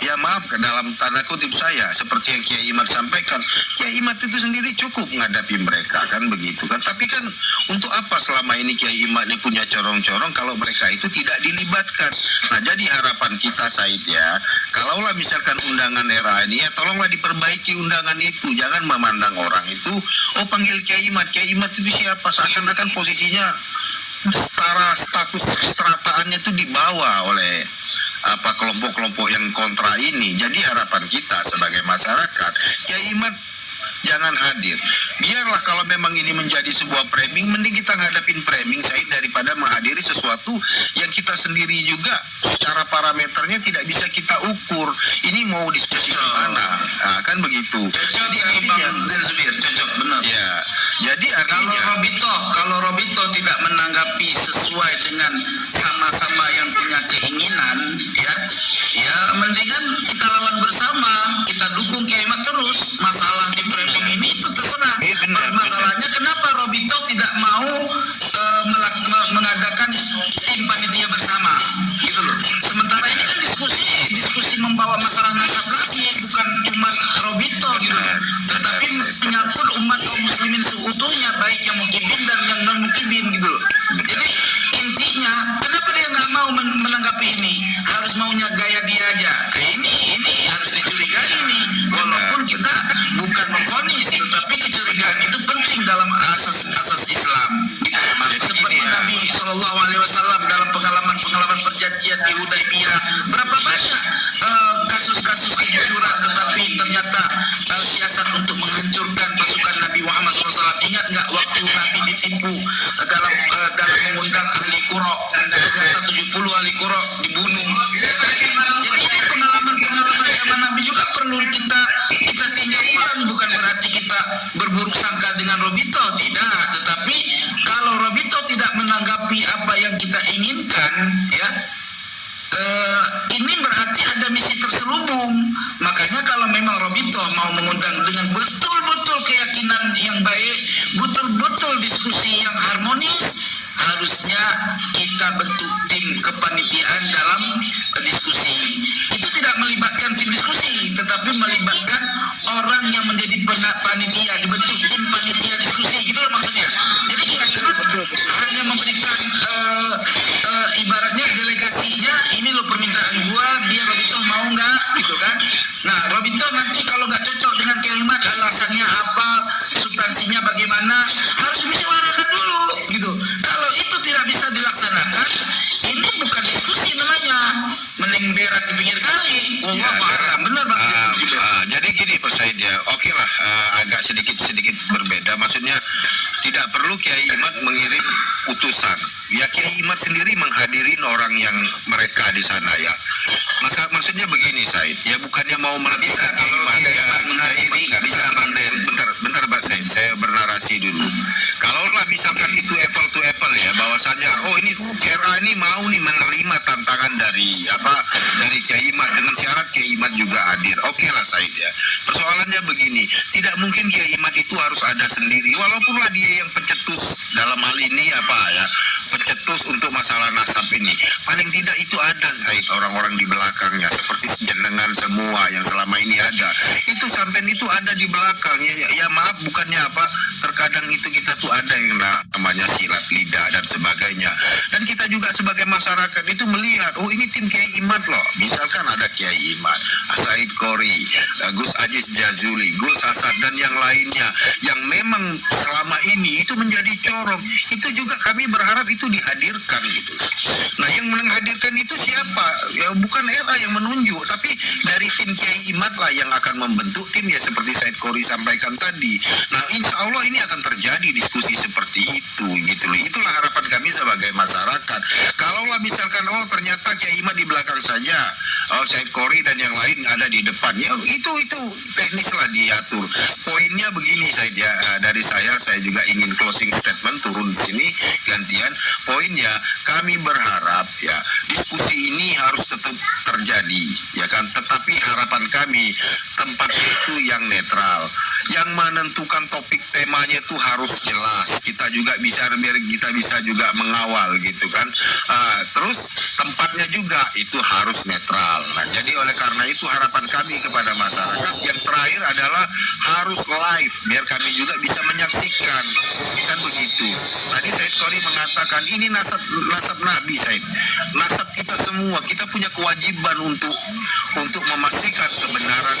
ya maaf dalam tanda kutip saya seperti yang Kiai Imad sampaikan. Kiai Imad itu sendiri cukup menghadapi mereka kan begitu kan. Tapi kan untuk apa selama ini Kiai Imad ini punya corong-corong kalau mereka itu tidak dilibatkan. Nah jadi harapan kita Said ya, kalaulah misalkan undangan era ini ya tolonglah diperbaiki undangan itu. Jangan memandang orang itu panggil Kiai Imad itu siapa, seakan-akan posisinya status kestrataannya itu dibawa oleh kelompok-kelompok yang kontra ini. Jadi harapan kita sebagai masyarakat, Kiai Imad jangan hadir. Biarlah kalau memang ini menjadi sebuah framing, mending kita ngadapin framing Said daripada menghadiri sesuatu yang kita sendiri juga secara parameternya tidak bisa kita ukur. Ini mau diskusi kemana? Nah, kan begitu. Jadi artinya cocok benar. Ya. Jadi artinya kalau Robito tidak menanggapi sesuai dengan sama-sama yang punya keinginan, ya mendingan kita lawan bersama, kita dukung Kiai Imad terus. Masalah di framing ini itu terserah. Masalahnya kenapa Robito tidak mau mengadakan tim panitia bersama, gitu loh. Sementara ini kan diskusi membawa masalah nasab lagi, bukan cuma Robito gitu loh, tetapi menyangkut umat kaum muslimin seutuhnya, baik yang mukibin dan yang non mukibin gitu loh. Jadi intinya kenapa dia nggak mau menanggapi ini, harus maunya gaya dia aja. Ini harus dicurigai ini, walaupun kita bukan memvonis, tetapi kecurigaan itu penting dalam asas Islam. Gitu. Seperti Nabi Shallallahu Alaihi Wasallam dalam pengalaman perjanjian di Hudaybiyah, berapa banyak kasus-kasus kejujuran, tetapi ternyata siasat untuk menghancurkan pasukan Nabi Muhammad SAW. Ingat nggak waktu Nabi ditipu dalam mengundang ahli Qura, ternyata 70 ahli Qura dibunuh. Jadi pengalaman zaman Nabi juga perlu kita tinjau ulang. Bukan berarti kita berburuk sangka dengan Robito, tidak. Tetapi kalau Robito tidak menanggapi apa yang kita inginkan, ya. Ini berarti ada misi terselubung. Makanya kalau memang Robito mau mengundang dengan betul-betul keyakinan yang baik, betul-betul diskusi yang harmonis, harusnya kita bentuk tim kepanitiaan dalam diskusi. Itu tidak melibatkan tim diskusi, tetapi melibatkan orang yang menjadi panitia, dibentuk tim panitia diskusi, gitu loh maksudnya. Jadi kira-kira hanya memberikan ibaratnya delegasinya, ini loh permintaan gua, dia Robito mau nggak, gitu kan? Nah, Robito nanti kalau nggak cocok dengan Kiai Imad, alasannya apa, substansinya bagaimana, harus dimusyawarahkan dulu, gitu. Kalau itu tidak bisa dilaksanakan, ini bukan diskusi namanya, mending berak di pinggir kali. Benar Bang. Jadi gini Pak Said ya, oke lah, agak sedikit berbeda. Maksudnya tidak perlu Kiai Imad mengirim utusan. Ya Kiai Imad sendiri menghadirin orang yang mereka di sana ya. Maksudnya begini Said, ya bukannya mau melebihan Kiai Imad ya, menghadiri nggak bisa. Bentar Pak Said, saya bernarasi dulu. Kalaulah misalkan itu apple to apple ya, bahwasannya ini era ini mau nih menerima tantangan dari Kiai Imad dengan syarat Kiai Imad juga hadir. Oke lah Said ya. Persoalannya begini, tidak mungkin Kiai Imad itu harus ada sendiri, walaupunlah dia yang pencetus dalam hal ini apa ya, pencetus untuk masalah nasab ini. Paling tidak itu ada Said, orang-orang di belakangnya seperti jenengan semua yang selama ini ada. Itu sampean itu ada di belakang. Ya maaf, bukannya apa, terkadang itu kita tuh ada yang namanya silat lidah dan sebagainya. Dan kita juga sebagai masyarakat itu melihat, oh ini tim Kiai Imad loh. Misalkan ada Kiai Imad, Said Qori, Gus Aziz Jazuli, Gus Hasan dan yang lainnya yang memang selama ini itu menjadi corong. Itu juga kami berharap itu dihadirkan gitu. Nah, yang menghadirkan itu siapa? Ya bukan RA yang menunjuk, tapi dari tim Kiai Imad lah yang akan membentuk tim, ya seperti Said Qori sampaikan tadi. Nah, insya Allah ini akan terjadi diskusi seperti itu gitu loh. Itulah harapan kami sebagai masyarakat. Kalaulah misalkan ternyata Kiai Imad di belakang saja, Said Qori dan yang lain ada di depan, ya itu teknis lah diatur. Poinnya begini Said ya, dari saya juga ingin closing statement turun di sini gantian. Poinnya kami berharap ya diskusi ini harus tetap terjadi ya kan, tetapi harapan kami tempat itu yang netral, yang menentukan topik temanya itu harus jelas. Kita juga bisa, biar kita bisa juga mengawal gitu kan. Terus tempatnya juga itu harus netral. Nah, jadi oleh karena itu harapan kami kepada masyarakat yang terakhir adalah harus live biar kami juga bisa menyaksikan kan begitu. Tadi Said Qori mengatakan ini nasab Nabi Said, nasab kita semua, kita punya kewajiban untuk memastikan kebenaran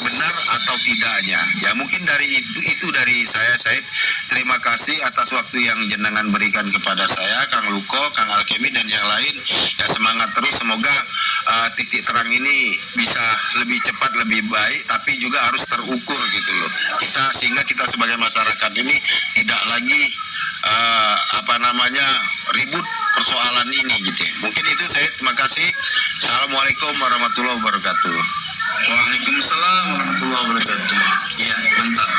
benar atau tidaknya. Ya mungkin dari itu dari saya Said. Terima kasih atas waktu yang jenengan berikan kepada saya, Kang Luko, Kang Alkemi dan yang lain. Ya semangat terus, semoga titik terang ini bisa lebih cepat, lebih baik, tapi juga harus terukur gitu loh. Sehingga kita sebagai masyarakat ini tidak lagi ribut persoalan ini gitu. Mungkin itu saya. Terima kasih. Assalamualaikum warahmatullahi wabarakatuh. Waalaikumsalam warahmatullahi wabarakatuh. Ya, mantap.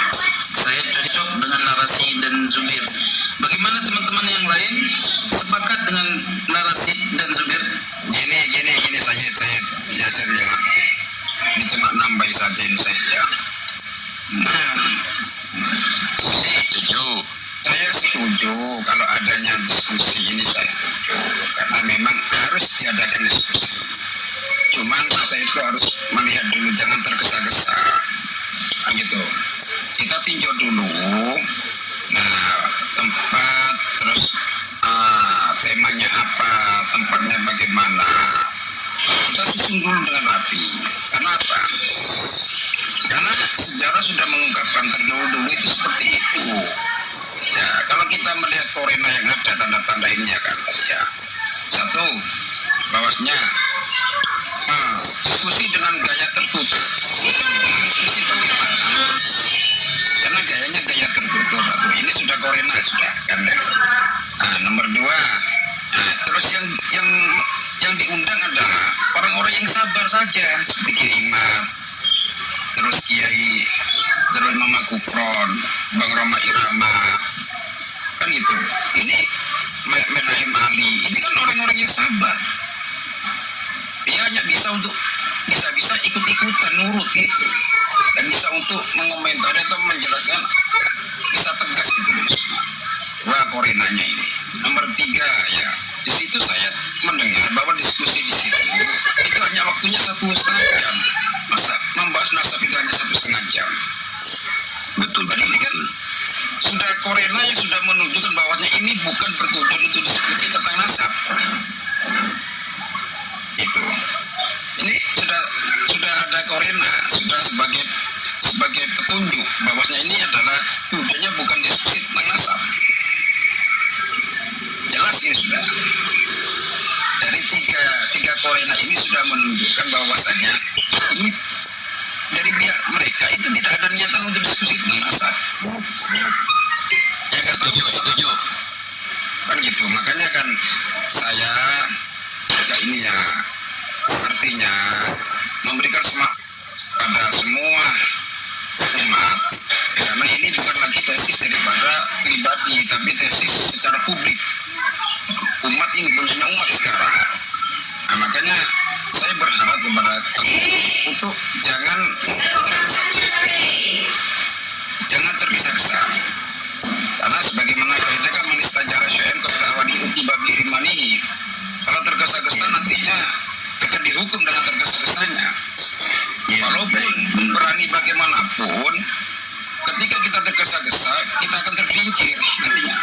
Saya cocok dengan narasi dan Zubir. Bagaimana teman-teman yang lain? Sepakat dengan narasi dan Zubir? Gini saya ya ini cuma nambah saja ini saya ya. Saya setuju kalau adanya diskusi ini, saya setuju karena memang harus diadakan diskusi. Cuman kita itu harus melihat dulu, jangan tergesa-gesa gitu. Kita tinjau dulu tempat, terus temanya apa, tempatnya bagaimana, kita susun dulu dengan rapi. Karena apa? Karena sejarah sudah mengungkapkan terdahulu itu seperti itu ya. Kalau kita melihat Korena yang ada tanda-tanda ininya kan ya, satu bahwasanya diskusi dengan gaya tertutup itu diskusi bagaimana, karena gayanya gaya tertutup. Ini sudah Korena sudah kan. Nomor dua, terus yang diundang adalah orang-orang yang sabar saja seperti Kiai Imad, terus Kiai, terus Mama Kufron, Bang Roma Irama kan gitu. Ini Menahem Ali, ini kan orang-orang yang sabar. Dia hanya bisa ikut-ikutan nurut gitu, dan bisa untuk mengomentari atau menjelaskan, bisa tegas gitu loh. Wah, Korenanya ini. Nomor tiga ya, di situ saya mendengar bahwa diskusi di situ itu hanya waktunya 1,5 jam. Masa membahas nasab itu hanya 1,5 jam? Betul kan? Ini kan sudah Korena yang sudah menunjukkan bahwanya ini bukan bertujuan untuk diskusi tentang nasab. Itu. Ini sudah ada Korena, sudah sebagai petunjuk bahwasanya ini adalah tujuannya bukan diskusi tentang nasab. Jelas ini sudah. Dari tiga Korena ini sudah menunjukkan bahwasanya ini dari pihak mereka itu tidak ada niatan untuk diskusi tentang nasab. Ya kan? Setuju. Kan gitu. Makanya kan saya ini ya, artinya memberikan semangat pada semua umat, karena ini bukan lagi tesis daripada pribadi, tapi tesis secara publik. Umat ini punyanya umat sekarang. Nah, makanya saya berharap kepada untuk jangan tergesa-gesa, karena sebagaimana dihukum dengan tergesa-gesanya. Walaupun berani bagaimanapun, ketika kita tergesa-gesa, kita akan tergelincir nantinya.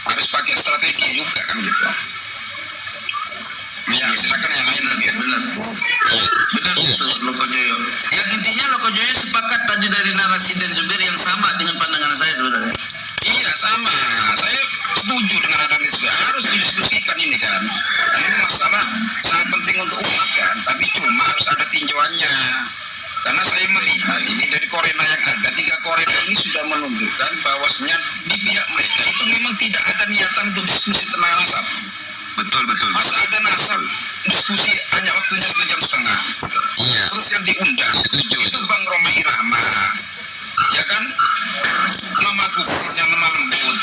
Harus pakai strategi juga kan gitu. Ya, silakan yang lain lagi. Benar itu Lokojoyo. Yang intinya Lokojoyo sepakat tadi dari narasi dan Zubir yang sama dengan pandangan saya sebenarnya. Iya sama, saya setuju dengan ada diskusi. Harus didiskusikan ini kan. Ini masalah sangat penting untuk umat kan. Tapi cuma harus ada tinjauannya. Karena saya melihat ini dari korena yang ada, 3 korena ini sudah menunjukkan bahwasanya di pihak mereka itu memang tidak ada niatan untuk diskusi tentang nasab. Betul. Masa ada nasab diskusi hanya waktunya 1,5 jam. Iya. Terus yang diundang itu Bang Roma Irama, ya kan? Mama Gubernur yang lemah lembut.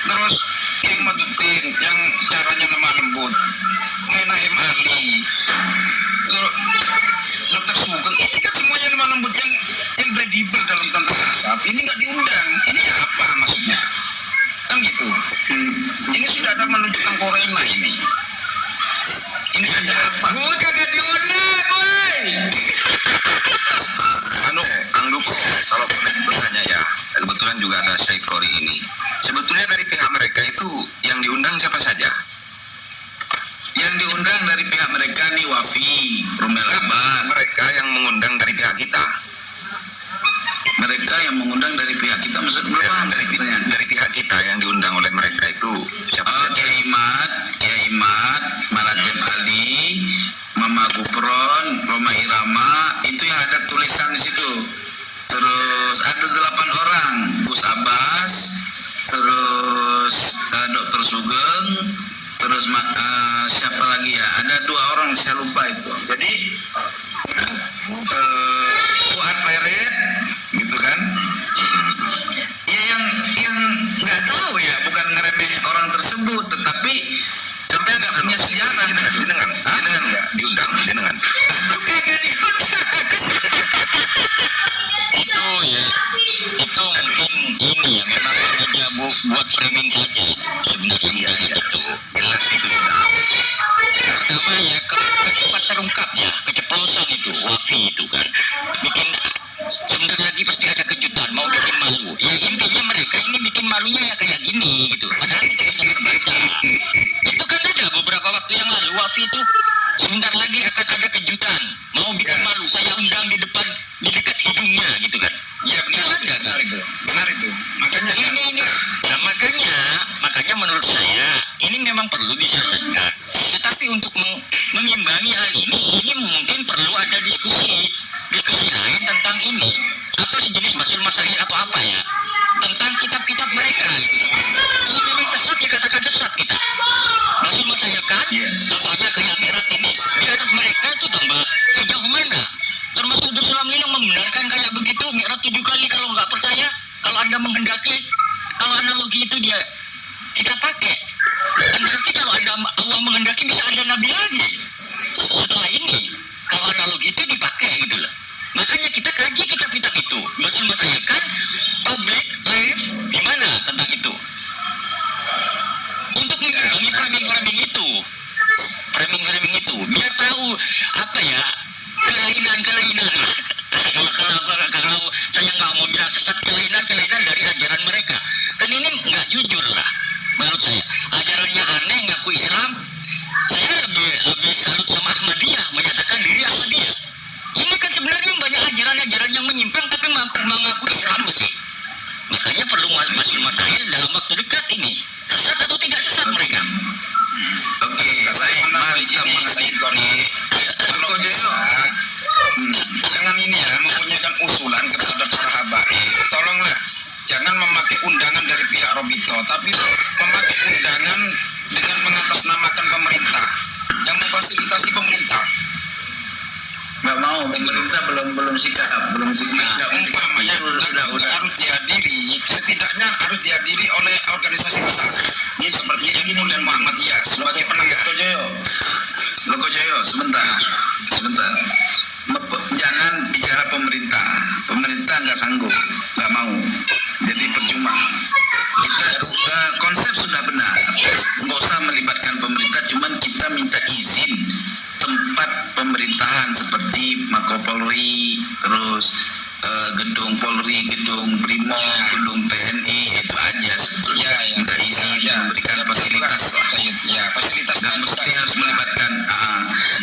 Terus Kiai Maduddin yang caranya lemah lembut. Menahem Ali. Terus Dr. Sugeng, ini kan semuanya lemah lembut yang kredibel dalam tentang nasab. Ini nggak diundang. Ini apa maksudnya? Kan gitu. Ini sudah ada menunjukkan korena ini. Ini ada apa? Gue kagak diundang, woi. Angduko, kalau bertanya ya, kebetulan juga ada Syekh Kori ini. Sebetulnya dari pihak mereka itu yang diundang siapa saja? Yang diundang dari pihak mereka nih Wafi, Romel Abbas. Mereka yang mengundang dari pihak kita. Mereka yang mengundang dari pihak kita, maksud Ya, berapa? dari pihak kita yang diundang oleh mereka itu siapa Oh, saja? Kiai Imat, Malajem Ali, Mama Gupron, Roma Irama, itu yang ada tulisan di situ. Terus ada 8 orang, Gus Abbas, terus Dr. Sugeng, terus siapa lagi ya? Ada 2 orang saya lupa itu. Jadi Fuad Peret, gitu kan? Ya yang nggak tahu ya, bukan ngeremeh orang tersebut, tetapi sampai nggak punya sejarah. Jenengan nggak diundang, jenengan. Aku kagak diundang. Itu mungkin ini ya memang sengaja buat framing saja sebenarnya itu. Jelas itu sudah. Pertama ya cepat terungkap ya keceplosan itu Wafi itu kan bikin sebentar lagi pasti ada kejutan mau bikin malu. Ya intinya mereka ini bikin malunya ya kayak gini gitu. Padahal kita bisa terbaca. Itu kan ada beberapa waktu yang lalu Wafi itu sebentar lagi akan ada kejutan mau bikin malu. Saya undang di depan di dekat hidungnya gitu kan. Ya benar, Itu ada kan. benar itu. Makanya kan, Ini. Nah, makanya menurut saya ini memang perlu diselesaikan. Tetapi untuk mengimbangi hal ini mungkin perlu ada diskusi lain tentang ini atau sejenis masail atau apa ya tentang kitab-kitab mereka. Gitu. Kalau memang sesat ya katakan sesat kita. Masail kan, contohnya kayak Mi'raj ini, biar mereka itu tambah sejauh mana. Termasuk Darussalam yang membenarkan kayak begitu Mi'raj 7 kali. Kalau nggak percaya, kalau Anda menghendaki, kalau analogi itu dia kita pakai. Dan berarti kalau Allah menghendaki bisa ada nabi lagi setelah ini. Kalau analogi itu dipakai gitu loh. Makanya kita kaji kitab-kitab itu. Masail kan public life gimana tentang itu. Untuk mengimbangi framing itu. Framing itu biar tahu apa ya kelainan kalau saya nggak mau bilang sesat kelainan dari ajaran mereka kan ini nggak jujur lah menurut saya. Ajarannya aneh ngaku Islam, saya lebih salut sama Ahmadiyah menyatakan diri Ahmadiyah. Ini kan sebenarnya banyak ajaran yang menyimpang tapi mengaku Islam sih. Makanya perlu masail dalam waktu dekat ini sesat atau tidak sesat mereka. Oke, saya kalau bisa dengan ini ya mempunyai usulan kepada para habaib, tolonglah jangan memakai undangan dari pihak Robito, tapi memakai undangan dengan mengatasnamakan pemerintah yang memfasilitasi pemerintah. nggak mau, pemerintah belum sikap. Nah, umpamanya harus dihadiri, setidaknya harus dihadiri oleh organisasi besar. Ini seperti yang dan Muhammadiyah sebagai penegak. Lokojoyo, sebentar. Jangan bicara pemerintah nggak sanggup, nggak mau. Jadi percuma. Kita konsep sudah benar, nggak usah melibatkan pemerintah, cuman kita minta izin pemerintahan seperti Mako Polri, terus gedung Polri, gedung Brimob, gedung TNI, itu aja sebetulnya. Minta izin, memberikan fasilitas. Fasilitas Nggak mesti harus melibatkan,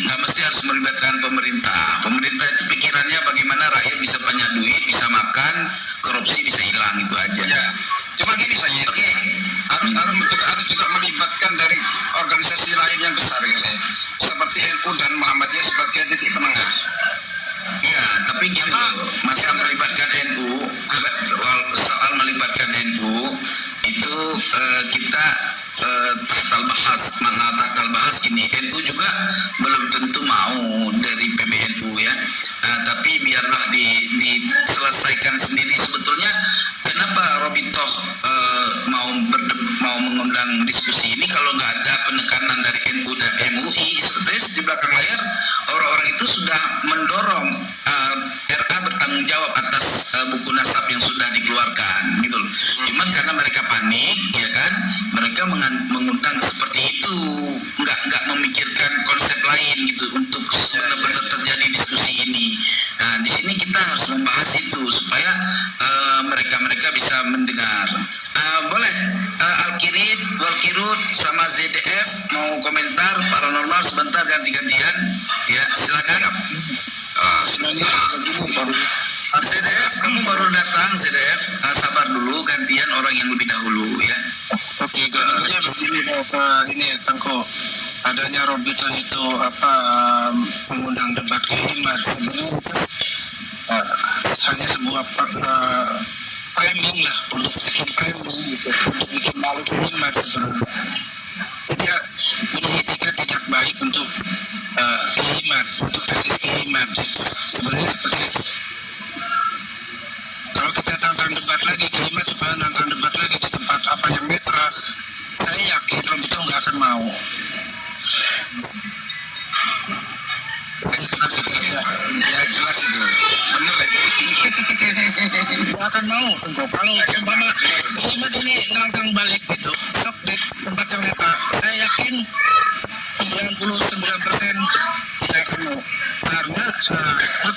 nggak mesti harus melibatkan pemerintah. Pemerintah itu pikirannya bagaimana rakyat bisa banyak duit, bisa makan, korupsi bisa hilang, itu aja. Ya, cuma gini saja. Oke, harus juga melibatkan dari organisasi lain yang besar ya saya. Seperti NU dan Muhammadiyah sebagai titik penengah. Ya, tapi gini loh, masalah melibatkan NU, soal melibatkan NU itu kita tahtal bahas gini, NU juga belum tentu mau dari PBNU ya, tapi biarlah diselesaikan sendiri. Sebetulnya kenapa Robitoh mau mengundang diskusi ini kalau nggak ada penekanan dari NU dan MUI? Sebetulnya di belakang layar orang-orang itu sudah mendorong RA bertanggung jawab atas buku nasab yang sudah dikeluarkan gitu loh. Cuman karena mereka panik ya kan, mereka mengundang seperti itu, nggak memikirkan konsep lain gitu untuk benar-benar terjadi diskusi ini. Nah di sini kita harus membahas itu supaya mereka bisa mendengar. Boleh Al-Kirid, Walkirut sama ZDF mau komentar paranormal sebentar ganti-gantian ya, silakan. ZDF, kamu baru datang ZDF, sabar dulu, gantian orang yang lebih dahulu ya. Oke, gantinya begini ini Tengko, adanya Robito itu mengundang debat kehimat sebenarnya itu hanya sebuah framing lah, untuk bikin framing gitu, untuk bikin malu kehimat sebenarnya. Jadi punya etika tidak baik untuk kehimat, untuk tesis kehimat itu sebenarnya seperti itu. Kalau kita tantang debat lagi kehimat supaya nantang debat lagi di tempat apa yang netral, saya yakin Robito nggak akan mau. Ya jelas itu, bener ya. Nggak akan mau, tunggu. Kalau umpama kehimat ini nantang balik gitu, sok di tempat yang netral, saya yakin 99% tidak akan mau. Karena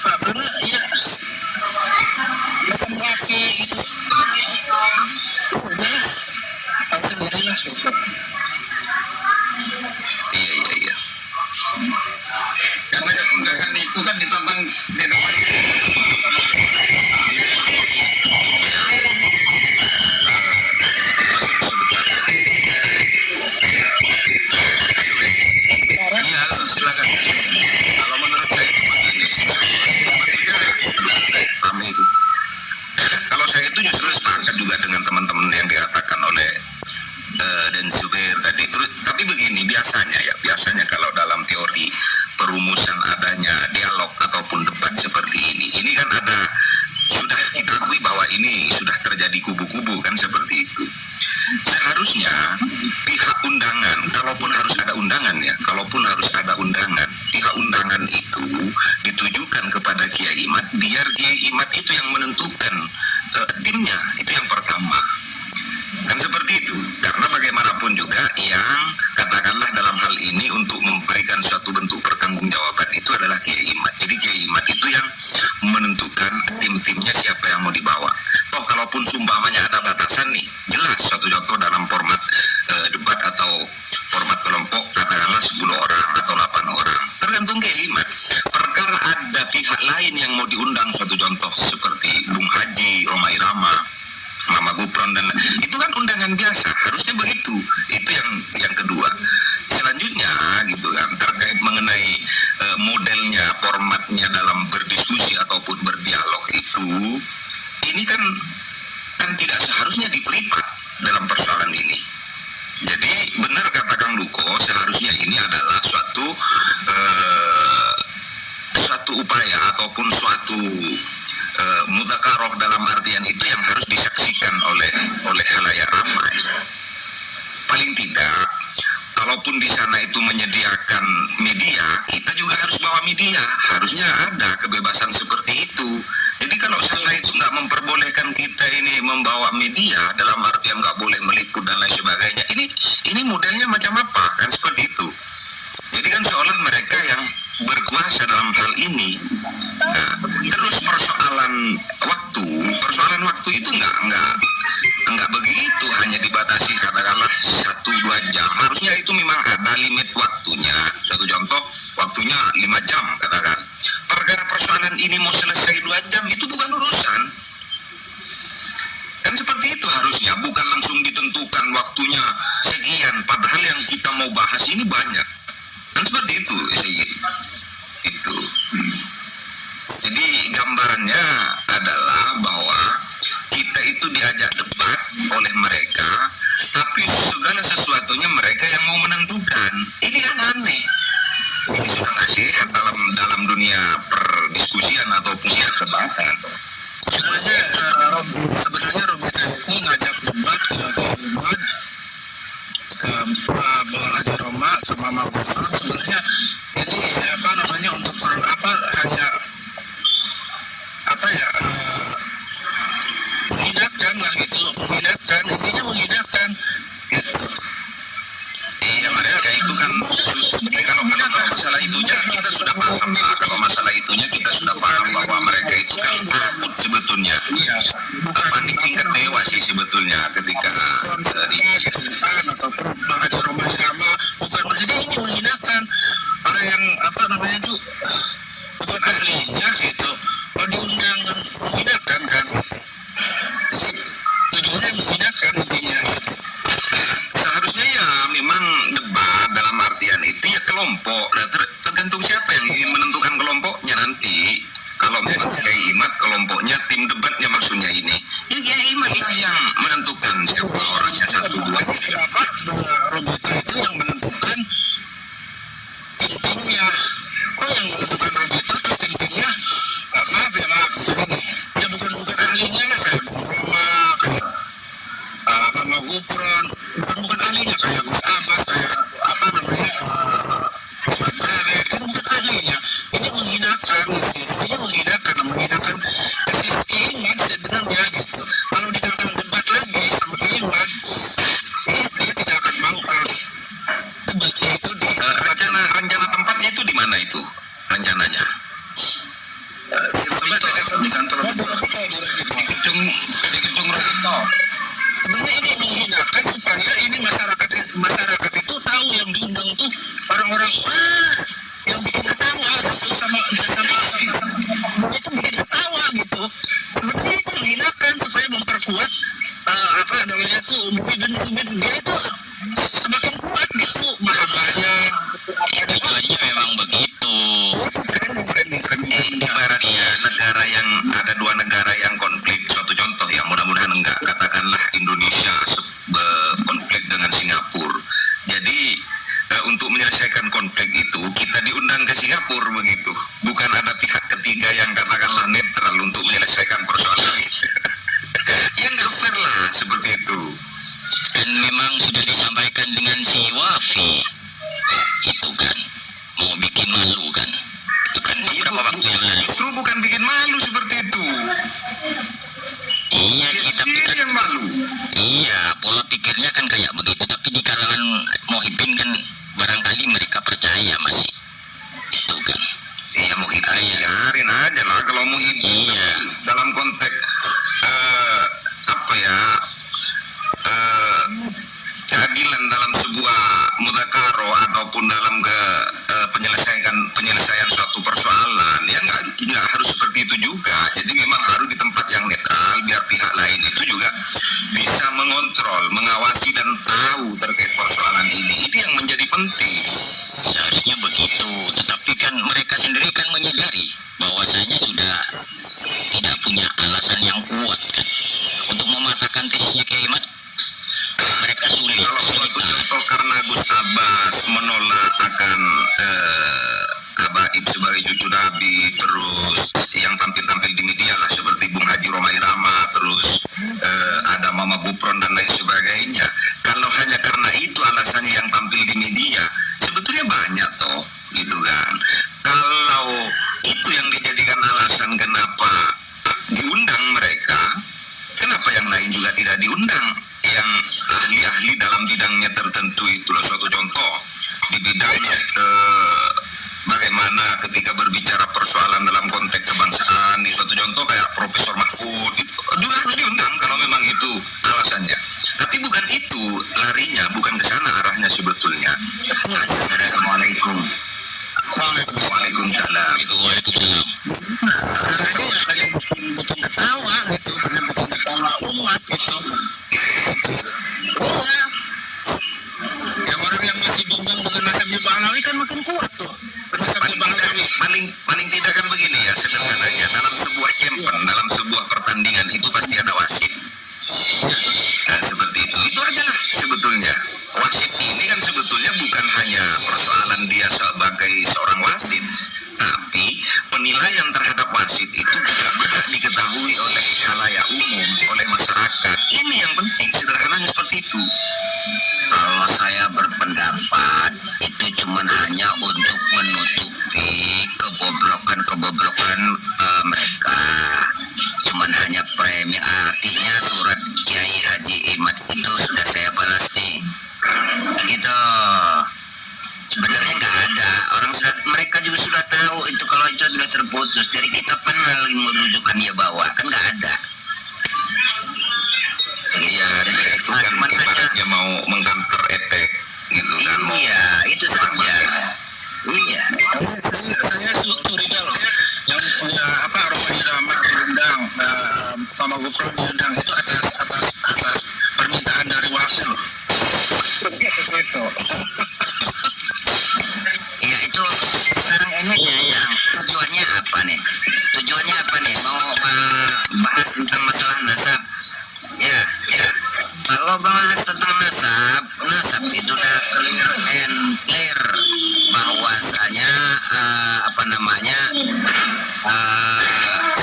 karena ya macam Raffi gitu. Udah, tahu sendirilah. Iya. Karena undangan itu kan ditantang di depan. Iya, silakan. Kalau menurut saya itu begini sih, kami itu. Kalau saya itu justru sepakat juga dengan teman-teman yang dikatakan oleh dan Zubair tadi. Tapi begini, biasanya kalau dalam teori perumusan adanya dialog ataupun debat seperti ini kan sudah kita akui bahwa ini sudah terjadi kubu-kubu kan seperti itu. Seharusnya pihak undangan, kalaupun harus ada undangan, pihak undangan itu ditujukan kepada Kiai Imad, biar Kiai Imad itu yang menentukan timnya, itu yang pertama. Kan seperti itu, karena bagaimanapun juga yang katakanlah dalam hal ini untuk memberikan suatu bentuk pertanggungjawaban itu adalah Kiai Imad. Jadi Kiai Imad itu yang menentukan tim-timnya siapa yang mau dibawa. Toh kalaupun sumpamanya ada batasan nih, jelas suatu contoh dalam format debat atau format kelompok katakanlah 10 orang atau 8 orang, tergantung Kiai Imad. Perkara ada pihak lain yang mau diundang, suatu contoh seperti Bung Haji, Roma Irama, Mama Gupron dan itu kan undangan biasa, harusnya begitu. Itu yang kedua. Selanjutnya gitu kan, terkait mengenai modelnya, formatnya dalam berdiskusi ataupun berdialog itu, ini kan tidak seharusnya diperipat dalam persoalan ini. Jadi benar kata Kang Duko, seharusnya ini adalah suatu upaya ataupun suatu mudzakarah dalam artian itu yang harus disaksikan oleh khalayak ramai. Paling tidak, kalaupun di sana itu menyediakan media, kita juga harus bawa media. Harusnya ada kebebasan seperti itu. Jadi kalau sana itu nggak memperbolehkan kita ini membawa media dalam artian nggak boleh meliput dan lain sebagainya, ini modelnya macam apa kan seperti itu. Jadi kan seolah mereka yang berkuasa dalam hal ini. Nah, terus persoalan waktu itu nggak begitu hanya dibatasi katakanlah 1-2 jam. Harusnya itu memang ada limit waktunya. Satu contoh, waktunya 5 jam katakan. Perkara persoalan ini mau selesai 2 jam itu bukan urusan. Kan seperti itu harusnya, bukan langsung ditentukan waktunya sekian. Padahal yang kita mau bahas ini banyak. Kan seperti itu, itu. Jadi gambarannya adalah bahwa kita itu diajak debat oleh mereka, tapi segala sesuatunya mereka yang mau menentukan. Ini kan aneh. Ini sudah nggak sehat dalam dunia perdiskusian ataupun perdebatan. Sebenarnya Robita itu ngajak debat ke Iman, ke Bang Haji Roma, ke Mama Gufron. Sebenarnya ini apa namanya untuk hanya menghinakan lah gitu, intinya menghinakan gitu. Iya, mereka itu kan kalau masalah itunya kita sudah paham lah. Kalau masalah itunya kita sudah paham bahwa mereka itu kan takut sebetulnya. Apa di tingkat mewah sih sebetulnya ketika ataupun Bang Haji Roma Irama bukan maksudnya ini menghinakan orang yang apa namanya itu bukan ahlinya gitu. Kalau diundang menghinakan kan. Jadi tujuannya menghinakan intinya gitu. Seharusnya ya memang debat dalam artian itu ya kelompok. Nah, tergantung siapa yang ingin menentukan kelompoknya nanti. Kalau Kiai Imad kelompoknya tim debatnya maksudnya ini. Ya Kiai Imad lah yang menentukan siapa orangnya 1-2. Kenapa Robita itu yang menentukan tim-timnya? Kok yang menentukan Robita terus tim-timnya? Maaf begini. Ya bukan ahlinya lah kayak Bung Roma, kayak Mama Gufron, bukan ahlinya kayak Gus Abbas, kayak apa namanya Ustaz Baret, kan bukan ahlinya. Ini menghinakan eksistensi Iman sebenarnya gitu. Kalau dikatakan debat lagi sama Iman, dia tidak akan mau kalau debatnya itu di rencana tempatnya itu di mana itu rencananya? Di kantor di gedung Robito. Sebenarnya ini menghinakan supaya ini masyarakat itu tahu yang diundang tuh orang-orang yang bikin ketawa gitu sama itu bikin ketawa gitu. Sebenarnya itu menghinakan supaya memperkuat apa namanya tuh mungkin dia itu semakin kuat gitu mahabbahnya. Tujuannya memang begitu. Ibaratnya negara yang ada 2 negara yang konflik, suatu contoh ya, mudah-mudahan enggak, katakanlah Indonesia konflik dengan Singapura. Jadi untuk menyelesaikan konflik itu kita diundang ke Singapura begitu, bukan ada pihak ketiga yang katakanlah netral untuk menyelesaikan persoalan itu. Ya nggak fair lah seperti itu. Dan memang sudah disampaikan dengan si Wafi itu kan mau bikin malu kan. Itu kan beberapa waktu yang lalu. Justru bukan bikin malu seperti itu. Iya sih, tapi kan yang malu. Iya, pola pikirnya kan kayak begitu. Tapi di kalangan Muhyiddin kan barangkali mereka percaya masih itu kan. Iya, Muhyiddin biarin aja lah kalau Muhyiddin. Iya. Dalam konteks keadilan dalam sebuah mudzakarah ataupun dalam penyelesaian suatu persoalan, ya nggak harus seperti itu juga. Jadi memang harus di tempat yang netral biar pihak lain itu juga bisa mengontrol, mengawasi dan tahu terkait persoalan ini. Ini yang menjadi penting. Seharusnya begitu, tetapi kan mereka sendiri kan menyadari bahwasanya sudah tidak punya alasan yang kuat kan untuk mematahkan tesisnya Kiai Imad. Mereka sulit. Kalau suatu contoh karena Gus Abbas menolak akan Habaib sebagai cucu Nabi, terus yang tampil-tampil di media lah seperti Bung Haji Roma Irama, terus ada Mama Gufron dan lain sebagainya. Kalau hanya karena itu alasannya yang tampil di media, sebetulnya banyak toh, gitu kan. Kalau itu yang dijadikan alasan kenapa diundang mereka, kenapa yang lain juga tidak diundang? Yang ahli-ahli dalam bidangnya tertentu itu loh. Suatu contoh di bidang bagaimana ketika berbicara persoalan dalam konteks kebangsaan, ini suatu contoh kayak Profesor Mahfud itu juga harus diundang kalau memang itu alasannya. Tapi bukan itu larinya, bukan ke sana arahnya sebetulnya. Assalamualaikum. Waalaikumsalam. Waalaikumsalam. Arahnya yang paling bikin ketawa gitu, benar bikin ketawa umat gitu. Iya. Yang orang yang masih bimbang dengan nasabnya Balawi kan makin kuat tuh. Nasabnya Balawi. Paling tidak kan begini ya, sederhananya dalam sebuah campen, dalam sebuah pertandingan itu pasti ada wasit. Nah, seperti itu aja lah sebetulnya. Wasit ini kan sebetulnya bukan hanya persoalan dia sebagai seorang wasit, tapi penilaian terhadap wasit itu juga berhak diketahui oleh khalayak umum, oleh masyarakat. Ini yang penting, sederhananya seperti itu. Kalau saya berpendapat itu cuma hanya untuk menutupi kebobrokan mereka. Cuman hanya premi, artinya surat Kiai Haji Imad itu sudah saya balas nih. Gitu. Sebenarnya nggak ada. Mereka juga sudah tahu itu kalau itu sudah terputus. Dari kita pernah merujukan dia bawa, kan nggak ada. Iya, itu kan ibaratnya mau meng-counter attack gitu kan. Iya, itu saja. Iya. Saya curiga loh yang punya apa Roma Irama diundang, Mama Gufron diundang itu atas permintaan dari Wasil loh. Itu. Ya itu sekarang ini yang tujuannya apa nih? Tujuannya apa nih? Mau bahas tentang masalah nasab? Ya. Kalau bahas tentang nasab itu udah clear bahwasanya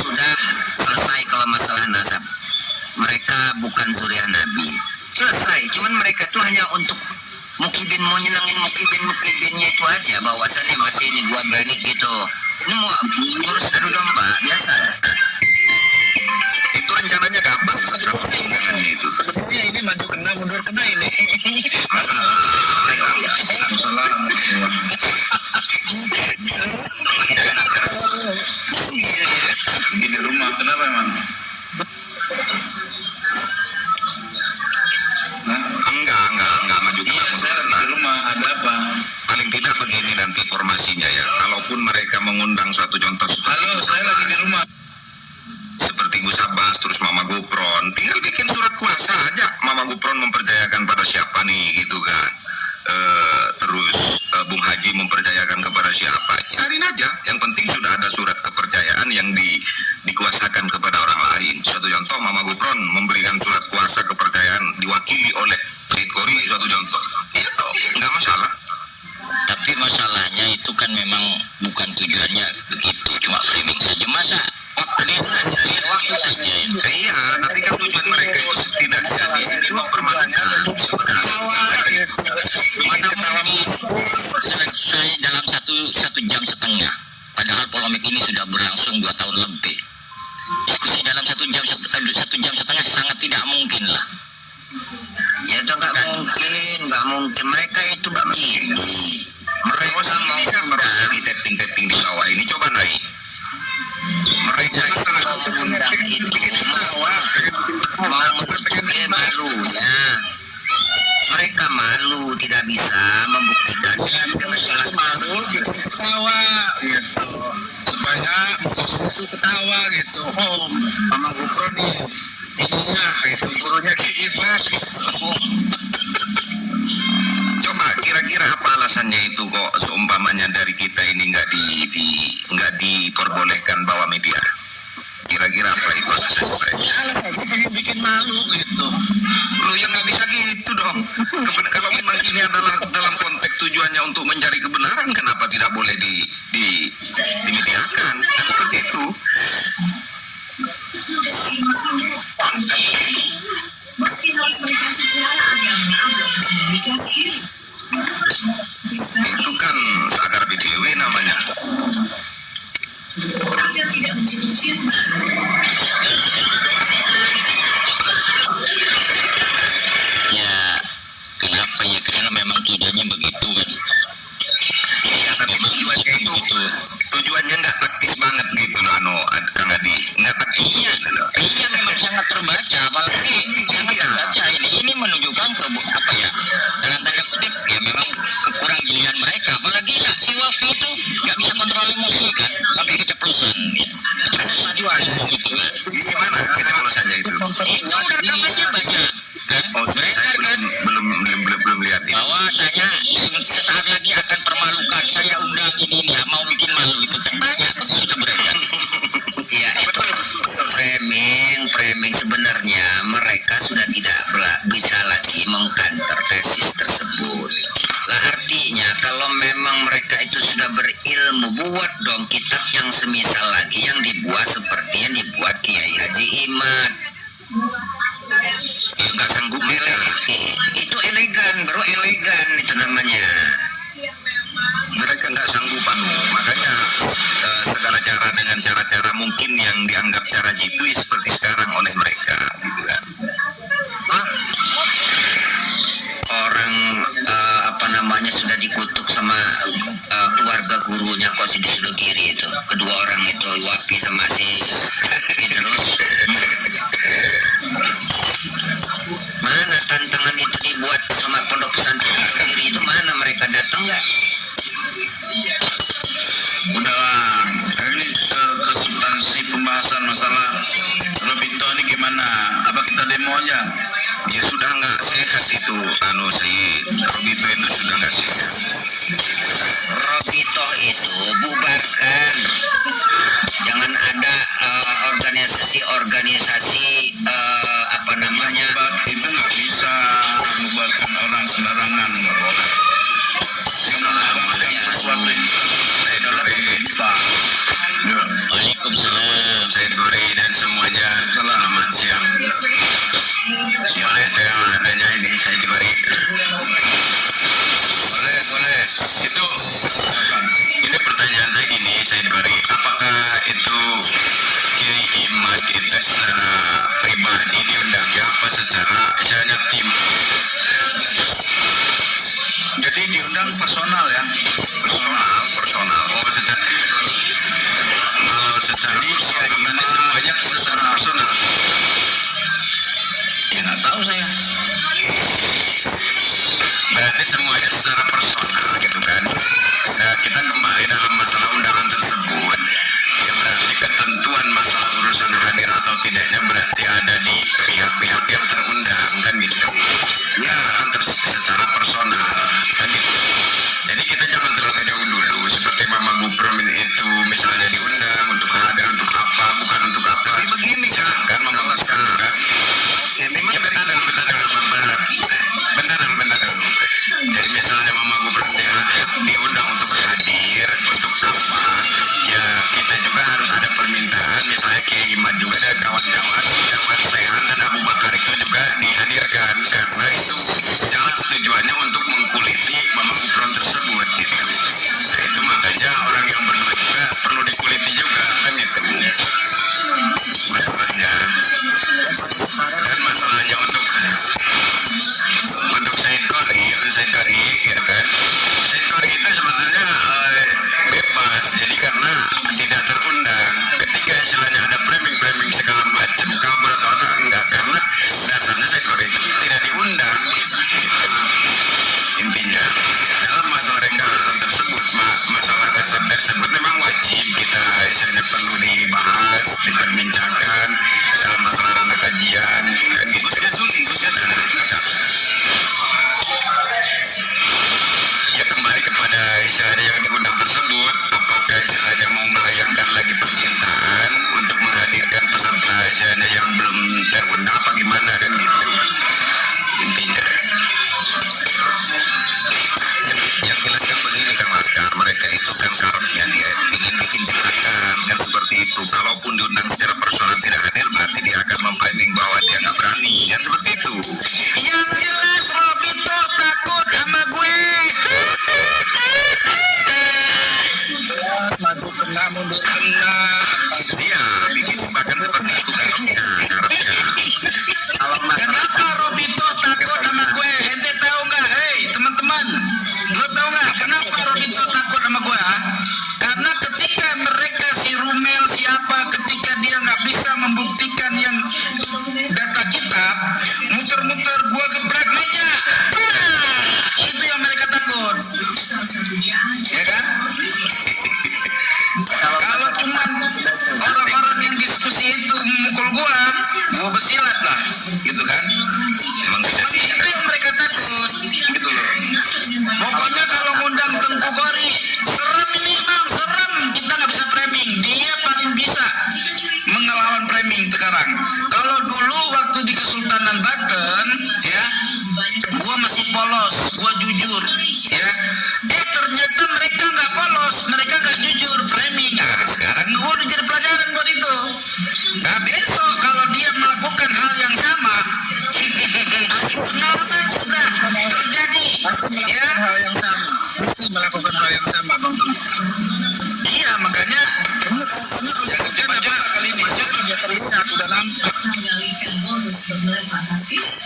sudah selesai kalau masalah nasab. Mereka bukan zuriat Nabi. Selesai. Cuman mereka itu hanya untuk mukibin, mau nyenangin mukibinnya itu aja, bahwasannya masih ini gua berani gitu. Ini mau ngurus adu domba biasa. Itu rencananya kapan undangannya itu? Sebenarnya ini maju kena mundur kena ini. Di rumah kenapa emang? Enggak maju ke Di rumah ada apa? paling tidak begini nanti informasinya ya. Kalaupun mereka mengundang suatu contoh Halo, saya lagi di rumah. seperti Gus Abbas terus Mama Gufron, tinggal bikin surat kuasa aja. Mama Gufron mempercayakan pada siapa nih gitu kan. Terus Bung Haji mempercayakan kepada siapa, cariin aja. Yang penting sudah ada surat kepercayaan yang dikuasakan kepada orang lain. Suatu contoh, Mama Gufron memberikan surat kuasa kepercayaan diwakili oleh Said Kori, suatu contoh. Ya, nggak masalah. Tapi masalahnya itu kan memang bukan tujuannya begitu, cuma framing saja. Masa waktu saja ya. Iya, tapi kan tujuan mereka itu setidaknya ingin mempermalukan sebenarnya. Mana mungkin selesai dalam satu jam setengah. Padahal polemik ini sudah berlangsung 2 tahun lebih. Diskusi dalam satu jam setengah sangat tidak mungkin lah. Ya itu nggak mungkin. Mereka itu begini. Mereka mau Harusnya di tapping di bawah ini, coba naik. mereka itu mau mengundang itu mau menutupi malunya. Mereka malu tidak bisa membuktikan. Kalau malu bikin ketawa gitu. Supaya itu ketawa gitu. Oh, Mama Gufron nih ininya gitu, gurunya si Ivan gitu. Coba kira-kira apa alasannya itu kok seumpamanya dari kita ini nggak diperbolehkan bawa media? Kira-kira apa itu alasannya? Alasannya pengen bikin malu gitu. Lu yang nggak bisa gitu dong. Kalau memang ini adalah dalam konteks tujuannya untuk mencari kebenaran, kenapa tidak boleh dimediakan? Kan seperti itu. Itu kan Sakar BDW namanya. Ya, kenapa ya? Karena memang tujuannya begitu kan. Iya, tapi tujuan kayak waktu itu nggak bisa kontrol emosi kan, sampai keceplosan. Keceplosan juga gitu kan. Gimana keceplosannya itu? Itu rekamannya banyak. Kan? Oh, saya belum lihat itu. Bahwasanya sesaat lagi akan permalukan. Saya undang ini nih, mau bikin malu itu. Kan banyak kan sudah beredar. Ya, itu framing sebenarnya mereka sudah tidak bisa lagi mengkanter tesis tersebut. Lah artinya kalau memang mereka itu sudah berilmu, buat dong kitab yang semisal lagi yang dibuat seperti yang dibuat Kiai Haji Imad. Ya nggak sanggup Itu elegan bro, elegan itu namanya. mereka nggak sanggup makanya segala cara dengan cara-cara mungkin yang dianggap cara jitu ya seperti sekarang oleh mereka gitu kan. Orang sudah dikutuk sama keluarga gurunya Kosi di Sudogiri itu, kedua orang itu, Wapi sama si Idrus. Mana tantangan itu dibuat sama pondok pesantren Sudogiri itu, mana mereka datang nggak? Udahlah, ini ke substansi pembahasan masalah Robito ini gimana? Apa kita demo aja? Ya sudah nggak sehat itu, Robito itu sudah nggak sehat. Robito itu bubarkan, jangan ada organisasi apa namanya? Itu nggak bisa membubarkan orang sembarangan, nggak boleh. Yang membubarkan sesuatu itu adalah pemerintah. Waalaikumsalam, Said Gori dan semuanya. Selamat siang. Boleh saya tanya ini, Said Gori? Boleh. Itu ini pertanyaan saya gini, Said Gori. Apakah itu Kiai Imad itu secara pribadi diundangnya apa secara misalnya tim? Jadi diundang personal ya? Personal. Oh, secara personal. Semuanya secara personal. Ya nggak tahu saya. Berarti semuanya secara personal gitu kan. Nah, kita kembali dalam masalah undangan tersebut. Ya berarti ketentuan masalah urusan hadir atau tidaknya berarti ada di pihak-pihak yang terundang kan gitu. Ya kan secara personal kan gitu. Jadi kita jangan terlalu jauh dulu seperti Mama Guprom itu misalnya diundang untuk hadir untuk apa, bukan untuk apa. Tapi begini kan memutuskan kan. Ya memang benar. Jadi misalnya Mama Gubernur diundang untuk hadir, untuk apa? Ya kita juga harus ada permintaan. Misalnya Kiai Imad juga dan kawan-kawan, Sehan dan Abu Bakar itu juga dihadirkan karena itu jelas tujuannya untuk mengkuliti Mama Gubernur tersebut gitu. Nah, itu makanya orang yang berdua juga perlu dikuliti juga kan gitu. Masalahnya dan masalahnya untuk Said Gori gitu kan. Said Gori itu sebetulnya bebas, jadi karena tidak terundang. Ketika istilahnya ada framing segala macam kabur atau apa enggak, karena dasarnya Said Gori itu tidak diundang gitu. Intinya dalam masalah rekayasa tersebut, masalah dasar tersebut memang wajib kita istilahnya perlu dibahas, diperbincangkan dalam masalah ranah kajian kan gitu. Ya kembali kepada istilahnya yang diundang tersebut, apakah istilahnya mau melayangkan lagi permintaan untuk menghadirkan peserta istilahnya yang belum terundang apa gimana kan gitu intinya. Yang jelas kan begini Kang Laskar, mereka itu kan karepnya dia ingin bikin gerakan kan seperti itu. Kalaupun diundang secara personal tidak hadir, berarti dia akan memframing bahwa dia nggak berani kan seperti itu. Yang jelas Robito takut sama gue. Maju kena, mundur kena. Dia bikin jebakan seperti itu karepnya. Kenapa Robito takut sama gue? Ente tahu nggak? Hei teman-teman, lo tahu nggak kenapa Robito takut sama gue? Karena ketika mereka si Rumel siapa, ketika dia nggak bisa membuktikan yang data kitab, muter-muter gue gebrak meja. Itu yang mereka takut, ya kan? mengalihkan bonus bernilai fantastis